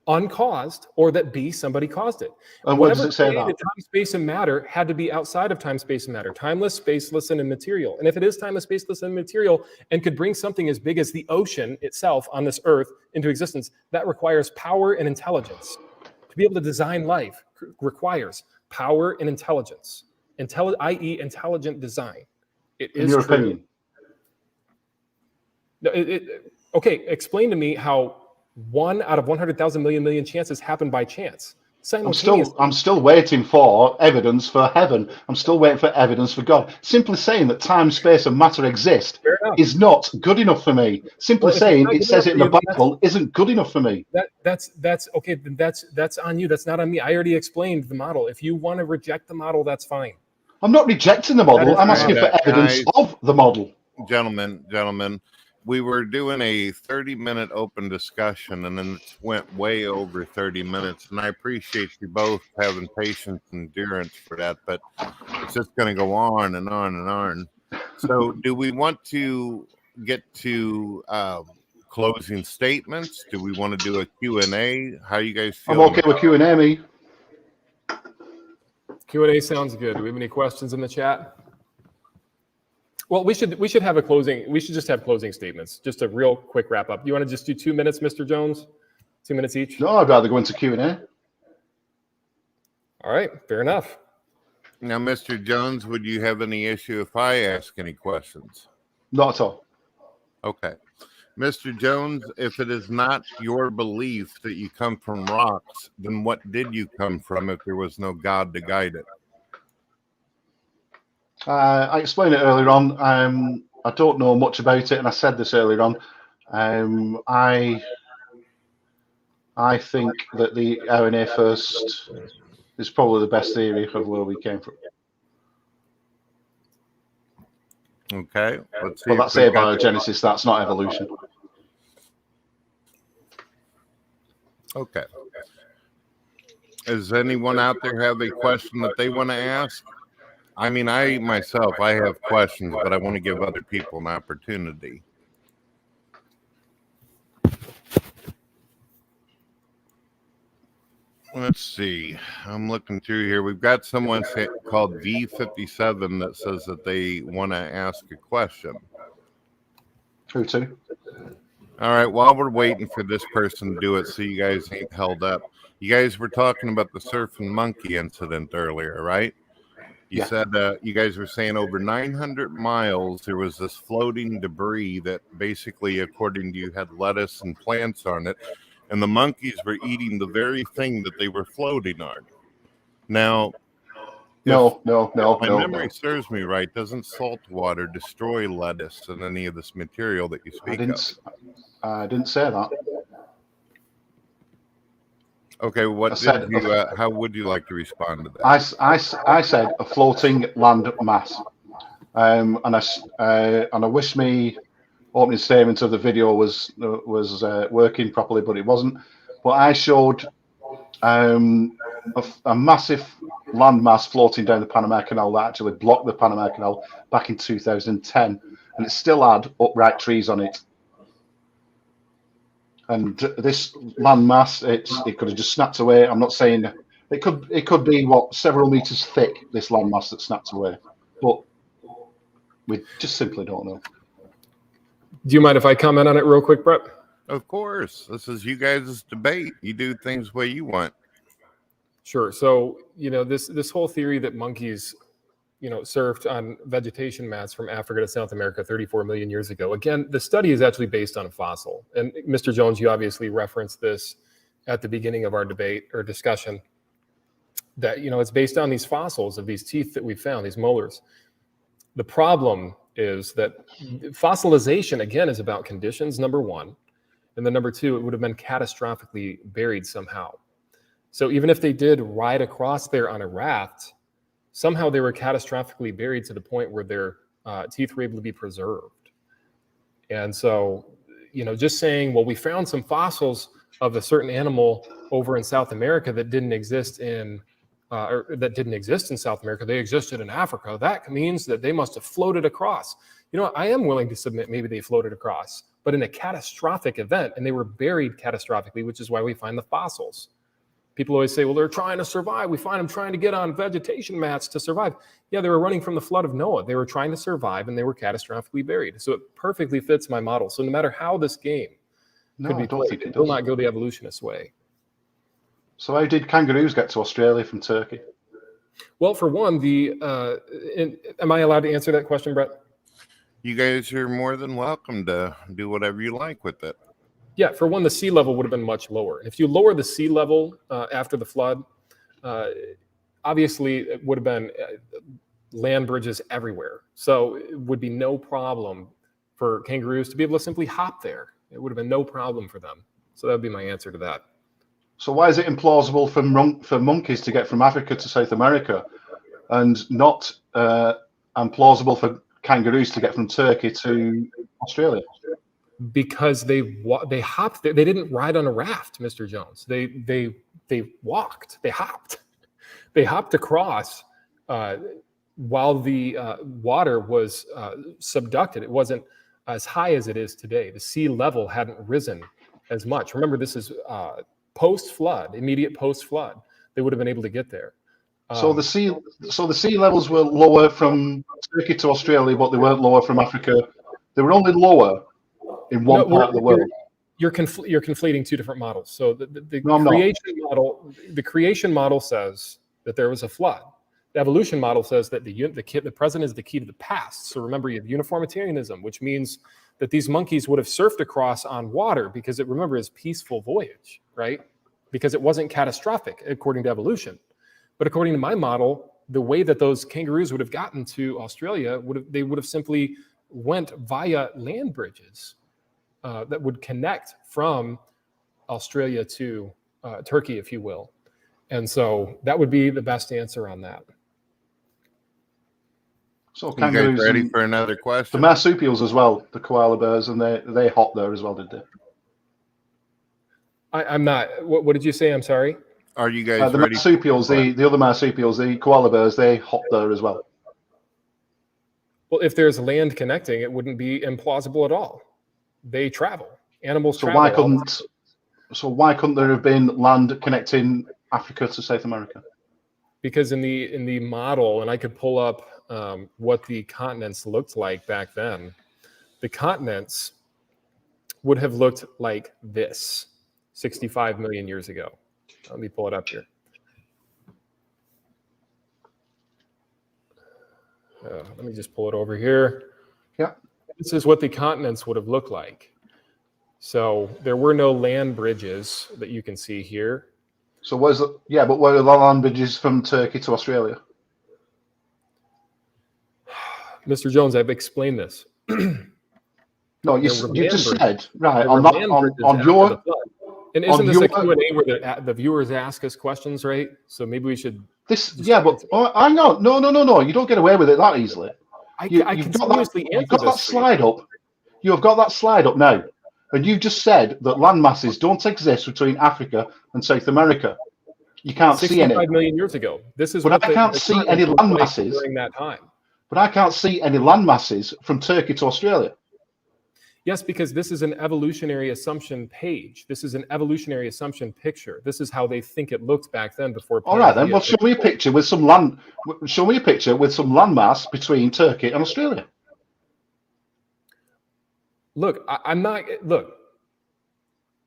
uncaused, or that B, somebody caused it. And what does it say that? Time, space, and matter had to be outside of time, space, and matter. Timeless, spaceless, and immaterial. And if it is timeless, spaceless, and immaterial, and could bring something as big as the ocean itself on this earth into existence, that requires power and intelligence. To be able to design life requires power and intelligence, i.e. intelligent design. It is in your opinion. No, okay, explain to me how 1 out of 100,000 million chances happen by chance. I'm still waiting for evidence for heaven. I'm still waiting for evidence for God. Simply saying that time, space, and matter exist is not good enough for me. Simply saying it says it in the Bible isn't good enough for me. That's okay. That's on you. That's not on me. I already explained the model. If you want to reject the model, that's fine. I'm not rejecting the model. I'm asking for evidence of the model. Gentlemen, we were doing a 30-minute open discussion, and then it went way over 30 minutes. And I appreciate you both having patience and endurance for that, but it's just going to go on and on and on. So do we want to get to closing statements? Do we want to do a Q&A? How you guys feel? I'm okay with Q&A, me. Q&A sounds good. Do we have any questions in the chat? Well, we should have a closing. We should just have closing statements. Just a real quick wrap up. You want to just do 2 minutes, Mr. Jones? 2 minutes each? No, I'd rather go into Q&A. All right, fair enough. Now, Mr. Jones, would you have any issue if I ask any questions? Not at all. Okay. Mr. Jones, if it is not your belief that you come from rocks, then what did you come from if there was no God to guide it? I explained it earlier on. I don't know much about it, and I said this earlier on. I think that the RNA first is probably the best theory of where we came from. Okay, let's see. But if that's we've got- abiogenesis. That's not evolution. Okay. Does anyone out there have a question that they want to ask? I mean, I myself, I have questions, but I want to give other people an opportunity. Let's see. I'm looking through here. We've got someone called V57 that says that they want to ask a question. Who to? All right. While we're waiting for this person to do it, so you guys ain't held up. You guys were talking about the surfing monkey incident earlier, right? You Yeah. said you guys were saying over 900 miles there was this floating debris that basically, according to you, had lettuce and plants on it, and the monkeys were eating the very thing that they were floating on. Now, No. my memory serves me right, doesn't salt water destroy lettuce and any of this material that you speak of? I didn't say that. Okay, what said- did you? How would you like to respond to that? I said a floating land mass, and I wish me opening statement of the video was working properly, but it wasn't. But I showed a massive land mass floating down the Panama Canal that actually blocked the Panama Canal back in 2010, and it still had upright trees on it. And this land mass, it could have just snapped away. I'm not saying it could be several meters thick, this land mass that snapped away, but we just simply don't know. Do you mind if I comment on it real quick, Brett? Of course, this is you guys' debate. You do things the way you want. Sure. So, this whole theory that monkeys, surfed on vegetation mats from Africa to South America 34 million years ago. Again, the study is actually based on a fossil. And Mr. Jones, you obviously referenced this at the beginning of our debate or discussion, that, it's based on these fossils of these teeth that we found, these molars. The problem is that fossilization, again, is about conditions, number one. And then number two, it would have been catastrophically buried somehow. So even if they did ride across there on a raft, somehow they were catastrophically buried to the point where their teeth were able to be preserved. And so, just saying, well, we found some fossils of a certain animal over in South America that didn't exist in South America. They existed in Africa. That means that they must have floated across. I am willing to submit maybe they floated across, but in a catastrophic event, and they were buried catastrophically, which is why we find the fossils. People always say, well, they're trying to survive. We find them trying to get on vegetation mats to survive. Yeah, they were running from the flood of Noah. They were trying to survive, and they were catastrophically buried. So it perfectly fits my model. So no matter how this game could be played, it will not go the evolutionist way. So how did kangaroos get to Australia from Turkey? Well, for one, am I allowed to answer that question, Brett? You guys are more than welcome to do whatever you like with it. Yeah, for one, the sea level would have been much lower. And if you lower the sea level after the flood, obviously it would have been land bridges everywhere. So it would be no problem for kangaroos to be able to simply hop there. It would have been no problem for them. So that would be my answer to that. So why is it implausible for monkeys to get from Africa to South America, and not implausible for kangaroos to get from Turkey to Australia? Because they hopped. They didn't ride on a raft, Mr. Jones. They walked. They hopped. They hopped across while the water was subducted. It wasn't as high as it is today. The sea level hadn't risen as much. Remember, this is post-flood, immediate post-flood. They would have been able to get there. So the sea levels were lower from Turkey to Australia, but they weren't lower from Africa. They were only lower in one part of the world. You're conflating two different models. So the creation model says that there was a flood. The evolution model says that the present is the key to the past. So remember, you have uniformitarianism, which means that these monkeys would have surfed across on water because it is peaceful voyage, right? Because it wasn't catastrophic according to evolution. But according to my model, the way that those kangaroos would have gotten to Australia they would have simply went via land bridges that would connect from Australia to Turkey, if you will. And so that would be the best answer on that. So You guys kangaroos ready and for another the question? marsupials as well, the koala bears, and they hop there as well, did they? I'm not. What did you say? I'm sorry. Are you guys The ready? marsupials, the other marsupials, the koala bears, they hop there as well. Well, if there's land connecting, it wouldn't be implausible at all. They travel. Animals So travel. why couldn't there have been land connecting Africa to South America? Because in the model, and I could pull up what the continents looked like back then. The continents would have looked like this 65 million years ago. Let me pull it up here. Let me just pull it over here. Yeah. This is what the continents would have looked like. So there were no land bridges that you can see here. So where are the land bridges from Turkey to Australia? Mr. Jones, I've explained this. No, you just said right on your. And isn't this a Q&A where the viewers ask us questions, right? So maybe we should. I know. No. You don't get away with it that easily. You've got that slide up. You have got that slide up now, and you just said that land masses don't exist between Africa and South America. You can't see any. 65 million years ago. This is. But I can't see any land masses during that time. But I can't see any land masses from Turkey to Australia. Yes, because this is an evolutionary assumption page. This is an evolutionary assumption picture. This is how they think it looked back then before. All right, then. Well, show me a picture with some land. Show me a picture with some land mass between Turkey and Australia. Look,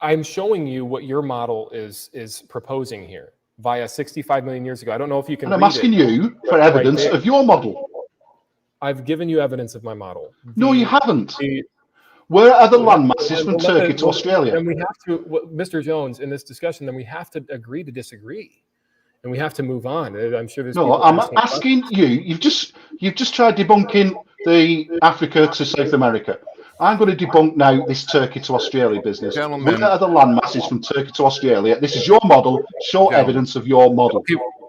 I'm showing you what your model is proposing here via 65 million years ago. I don't know if you can. And I'm asking you for evidence of your model. I've given you evidence of my model. No, you haven't. Where are the land masses from Turkey to Australia? Then we have to, Mr. Jones, in this discussion, then we have to agree to disagree, and we have to move on. I'm sure there's. No, I'm asking you. You've just tried debunking the Africa to South America. I'm going to debunk now this Turkey to Australia business. Gentlemen. Where are the land masses from Turkey to Australia? This is your model. Show evidence of your model.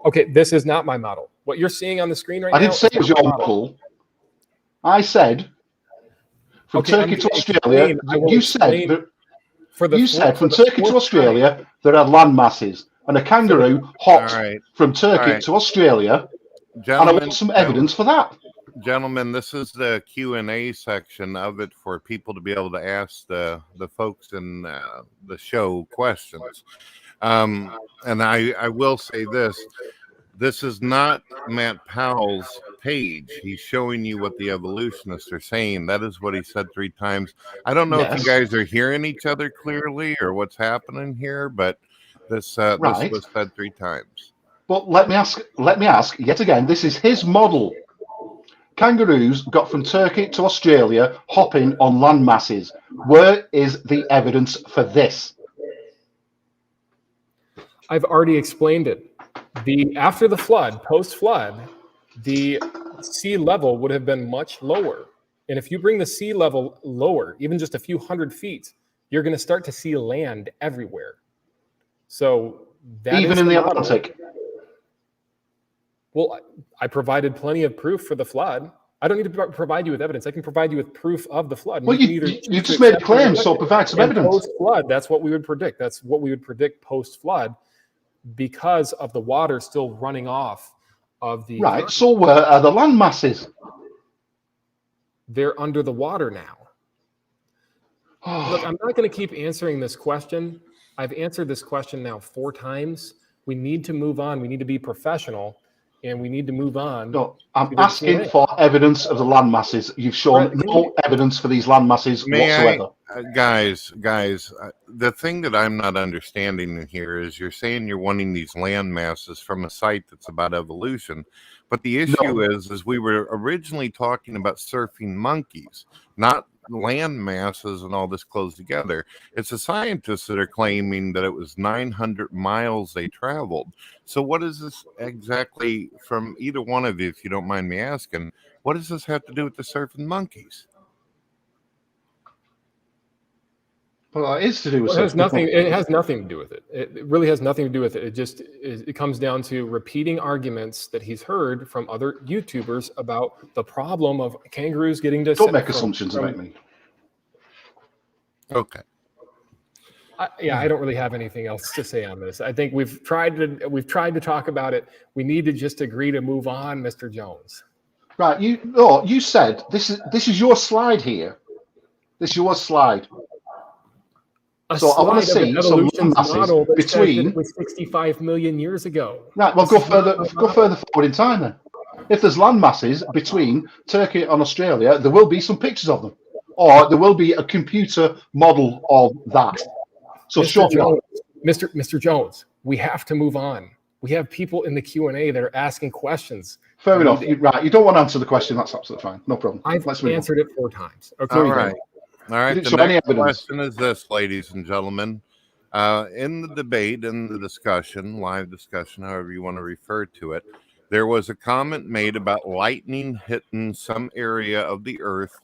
Okay, this is not my model. What you're seeing on the screen right now. I didn't say it was your model. I said from Turkey to Australia. You said from Turkey to Australia there are land masses, and a kangaroo hopped from Turkey to Australia, and I want some evidence for that. Gentlemen, this is the Q&A section of it for people to be able to ask the folks in the show questions. And I will say this. This is not Matt Powell's page. He's showing you what the evolutionists are saying. That is what he said 3 times. I don't know if you guys are hearing each other clearly or what's happening here, but this was said 3 times. But let me ask yet again. This is his model. Kangaroos got from Turkey to Australia hopping on land masses. Where is the evidence for this? I've already explained it. After the flood, post-flood, the sea level would have been much lower. And if you bring the sea level lower, even just a few hundred feet, you're going to start to see land everywhere. So that even in the Atlantic. Well, I provided plenty of proof for the flood. I don't need to provide you with evidence. I can provide you with proof of the flood. Well, you just made a claim, so provide some evidence. Post-flood, that's what we would predict. That's what we would predict post-flood, because of the water still running off of the. Right. So where are the land masses? They're under the water now. Look, I'm not going to keep answering this question. I've answered this question now 4 times. We need to move on. We need to be professional. And we need to move on. No, I'm asking for evidence of the land masses. You've shown no evidence for these land masses whatsoever. Guys, the thing that I'm not understanding here is you're saying you're wanting these land masses from a site that's about evolution. But the issue is we were originally talking about surfing monkeys, not land masses and all this close together. It's the scientists that are claiming that it was 900 miles they traveled. So what is this exactly from either one of you, if you don't mind me asking? What does this have to do with the surfing monkeys? Well, it is to do with Well, it has sexual nothing. dysfunction. It has nothing to do with it. It really has nothing to do with it. It comes down to repeating arguments that he's heard from other YouTubers about the problem of kangaroos getting to. Don't make assumptions about me. Okay. I don't really have anything else to say on this. I think we've tried to talk about it. We need to just agree to move on, Mr. Jones. Right. You said this is your slide here. This is your slide. So I want to see some land masses between. It was 65 million years ago. Right. Well, go further forward in time then. If there's land masses between Turkey and Australia, there will be some pictures of them, or there will be a computer model of that. So Mr. Jones, we have to move on. We have people in the Q&A that are asking questions. Fair enough. Right. You don't want to answer the question. That's absolutely fine. No problem. I've answered it 4 times. Okay. All right. All right. The So any next evidence? question is this, ladies and gentlemen. In the debate, in the discussion, live discussion, however you want to refer to it, there was a comment made about lightning hitting some area of the earth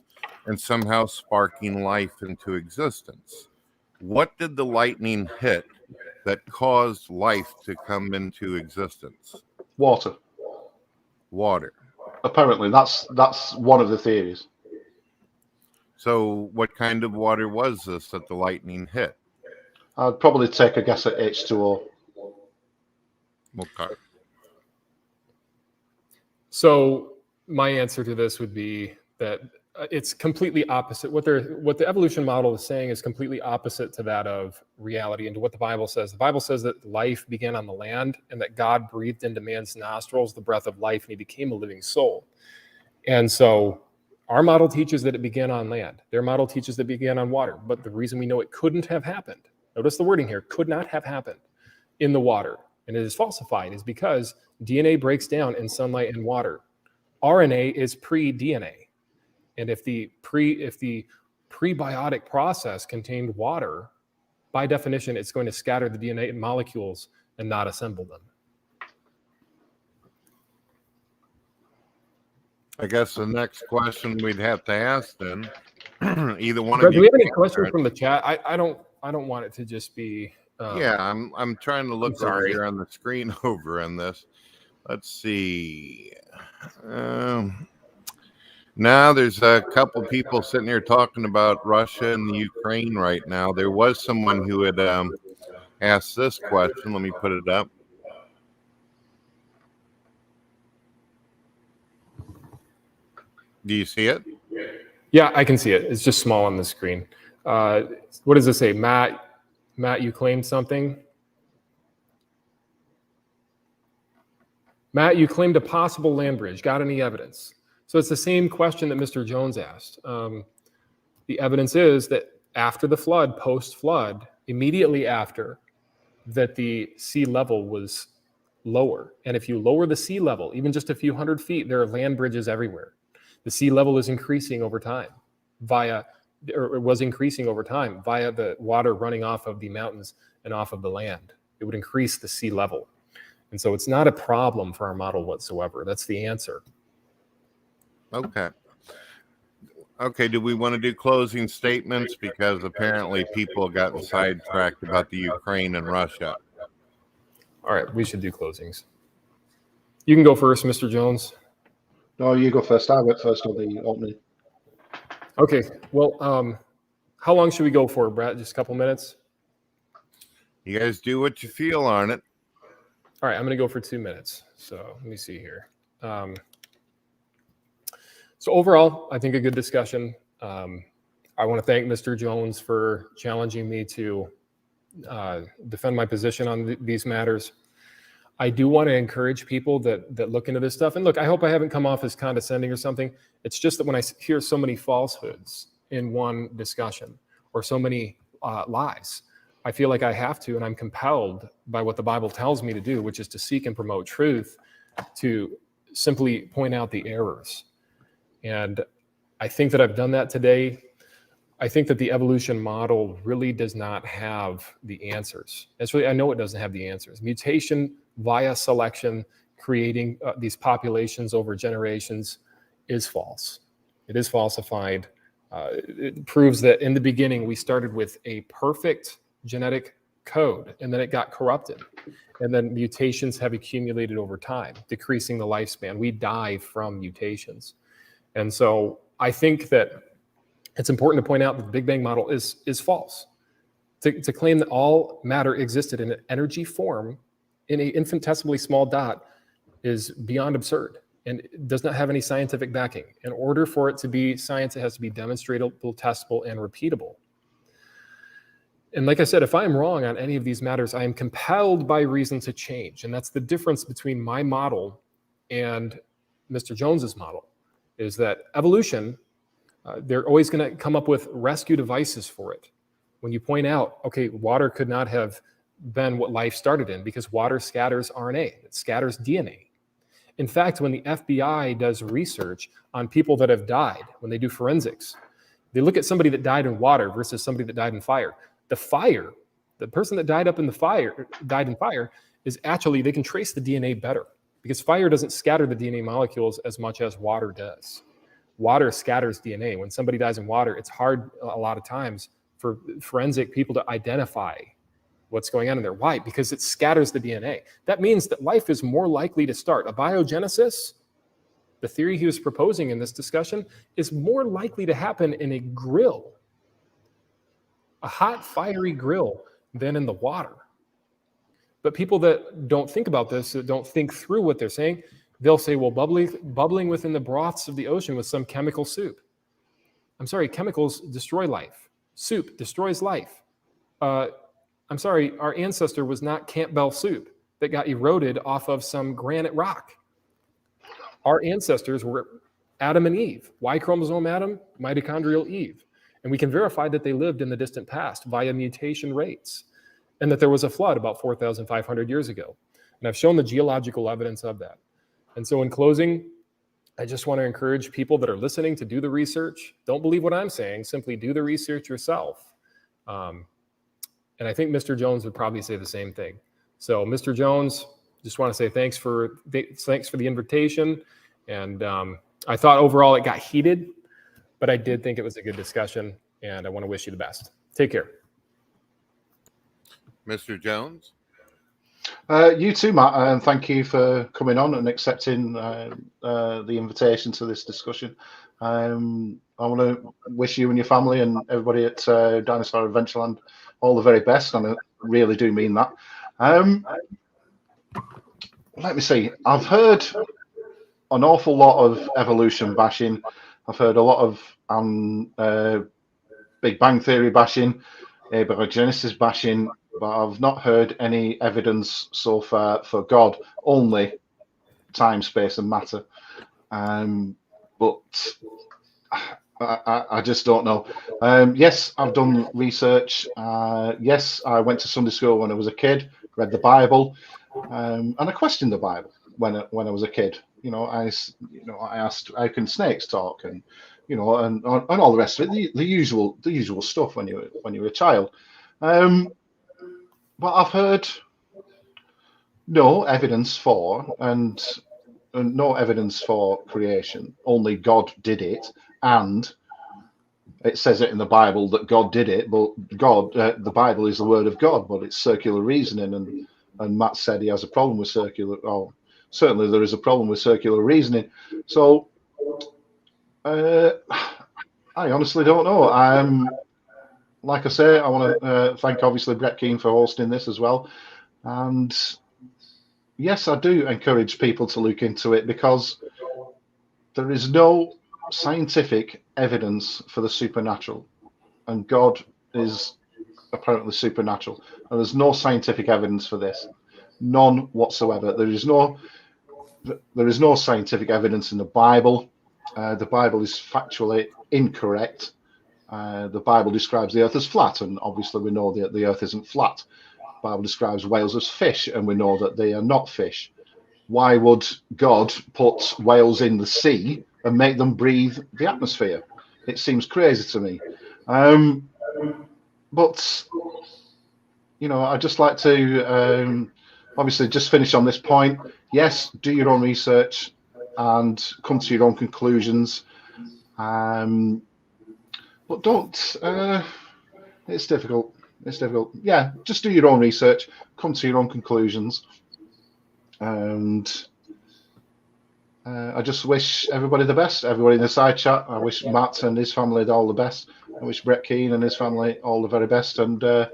and somehow sparking life into existence. What did the lightning hit that caused life to come into existence? Water. Water. Apparently, that's one of the theories. So what kind of water was this that the lightning hit? I'd probably take a guess at H2O. Okay. So my answer to this would be that it's completely opposite. What the evolution model is saying is completely opposite to that of reality and to what the Bible says. The Bible says that life began on the land and that God breathed into man's nostrils the breath of life and he became a living soul. And so our model teaches that it began on land. Their model teaches that it began on water. But the reason we know it couldn't have happened, notice the wording here, could not have happened in the water, and it is falsified, is because DNA breaks down in sunlight and water. RNA is pre-DNA. And if the prebiotic process contained water, by definition, it's going to scatter the DNA molecules and not assemble them. I guess the next question we'd have to ask then, either one Brett, of do you. we have any questions from the chat? I don't want it to just be. Yeah, I'm trying to look over sorry. here on the screen over on this. Let's see. Now there's a couple people sitting here talking about Russia and the Ukraine right now. There was someone who had asked this question. Let me put it up. Do you see it? Yeah, I can see it. It's just small on the screen. What does it say? Matt, you claimed something? Matt, you claimed a possible land bridge. Got any evidence? So it's the same question that Mr. Jones asked. The evidence is that after the flood, post-flood, immediately after, that the sea level was lower. And if you lower the sea level, even just a few hundred feet, there are land bridges everywhere. The sea level is increasing over time via the water running off of the mountains and off of the land. It would increase the sea level. And so it's not a problem for our model whatsoever. That's the answer. Okay. Okay, do we want to do closing statements? Because apparently people have gotten sidetracked about the Ukraine and Russia. All right, we should do closings. You can go first, Mr. Jones. No, you go first. I went first on the opening. Okay, well, how long should we go for, Brett? Just a couple minutes? You guys do what you feel on it. All right, I'm going to go for 2 minutes. So let me see here. So overall, I think a good discussion. I want to thank Mr. Jones for challenging me to defend my position on these matters. I do want to encourage people that look into this stuff. And look, I hope I haven't come off as condescending or something. It's just that when I hear so many falsehoods in one discussion or so many lies, I feel like I have to, and I'm compelled by what the Bible tells me to do, which is to seek and promote truth, to simply point out the errors. And I think that I've done that today. I think that the evolution model really does not have the answers. I know it doesn't have the answers. Mutation via selection, creating these populations over generations is false. It is falsified. It proves that in the beginning, we started with a perfect genetic code, and then it got corrupted. And then mutations have accumulated over time, decreasing the lifespan. We die from mutations. And so I think that it's important to point out that the Big Bang model is false. To claim that all matter existed in an energy form in an infinitesimally small dot is beyond absurd and does not have any scientific backing. In order for it to be science, it has to be demonstrable, testable, and repeatable. And like I said, if I am wrong on any of these matters, I am compelled by reason to change. And that's the difference between my model and Mr. Jones's model, is that evolution, they're always going to come up with rescue devices for it. When you point out, okay, water could not have been what life started in because water scatters RNA, it scatters DNA. In fact, when the FBI does research on people that have died, when they do forensics, they look at somebody that died in water versus somebody that died in fire. The person that died in fire is actually, they can trace the DNA better because fire doesn't scatter the DNA molecules as much as water does. Water scatters DNA. When somebody dies in water, it's hard a lot of times for forensic people to identify what's going on in there. Why? Because it scatters the DNA. That means that life is more likely to start. Abiogenesis, the theory he was proposing in this discussion, is more likely to happen in a grill, a hot, fiery grill, than in the water. But people that don't think about this, that don't think through what they're saying, they'll say, well, bubbling within the broths of the ocean with some chemical soup. I'm sorry, chemicals destroy life. Soup destroys life. I'm sorry, our ancestor was not Campbell soup that got eroded off of some granite rock. Our ancestors were Adam and Eve. Y chromosome Adam, mitochondrial Eve. And we can verify that they lived in the distant past via mutation rates, and that there was a flood about 4,500 years ago. And I've shown the geological evidence of that. And so in closing, I just want to encourage people that are listening to do the research. Don't believe what I'm saying, simply do the research yourself. And I think Mr. Jones would probably say the same thing. So Mr. Jones, just want to say thanks for the invitation. And I thought overall it got heated, but I did think it was a good discussion, and I want to wish you the best. Take care. Mr. Jones? You too, Matt, and thank you for coming on and accepting the invitation to this discussion. I want to wish you and your family and everybody at Dinosaur Adventureland all the very best, and I really do mean that. Let me see. I've heard an awful lot of evolution bashing. I've heard a lot of Big Bang Theory bashing, abiogenesis bashing, but I've not heard any evidence so far for God, only time, space, and matter. But I just don't know. Yes, I've done research. Yes, I went to Sunday school when I was a kid, read the Bible, and I questioned the Bible when I was a kid. I asked, how can snakes talk, and and all the rest of it, the usual stuff when you're a child. But I've heard no evidence for and no evidence for creation. Only God did it, and it says it in the Bible that God did it. But God, the Bible is the word of God, but it's circular reasoning, and Matt said he has a problem with circular. Oh, certainly there is a problem with circular reasoning. So I honestly don't know. Like I say, I want to thank obviously Brett Keane for hosting this as well. And yes, I do encourage people to look into it, because there is no scientific evidence for the supernatural, and God is apparently supernatural, and there's no scientific evidence for this, none whatsoever. There is no scientific evidence in the Bible. The Bible is factually incorrect. The Bible describes the earth as flat, and obviously we know that the earth isn't flat. The Bible describes whales as fish, and we know that they are not fish. Why would God put whales in the sea and make them breathe the atmosphere? It seems crazy to me. But I'd just like to obviously just finish on this point. Yes, do your own research and come to your own conclusions. But don't. It's difficult. It's difficult. Yeah, just do your own research, come to your own conclusions, and I just wish everybody the best. Everybody in the side chat. I wish Matt and his family all the best. I wish Brett Keane and his family all the very best, and I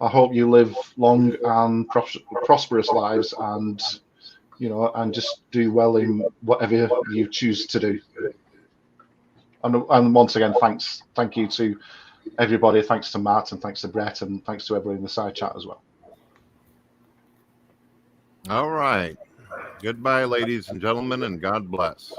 hope you live long and prosperous lives, and and just do well in whatever you choose to do. And once again, thank you to everybody. Thanks to Matt, and thanks to Brett, and thanks to everybody in the side chat as well. All right. Goodbye, ladies and gentlemen, and God bless.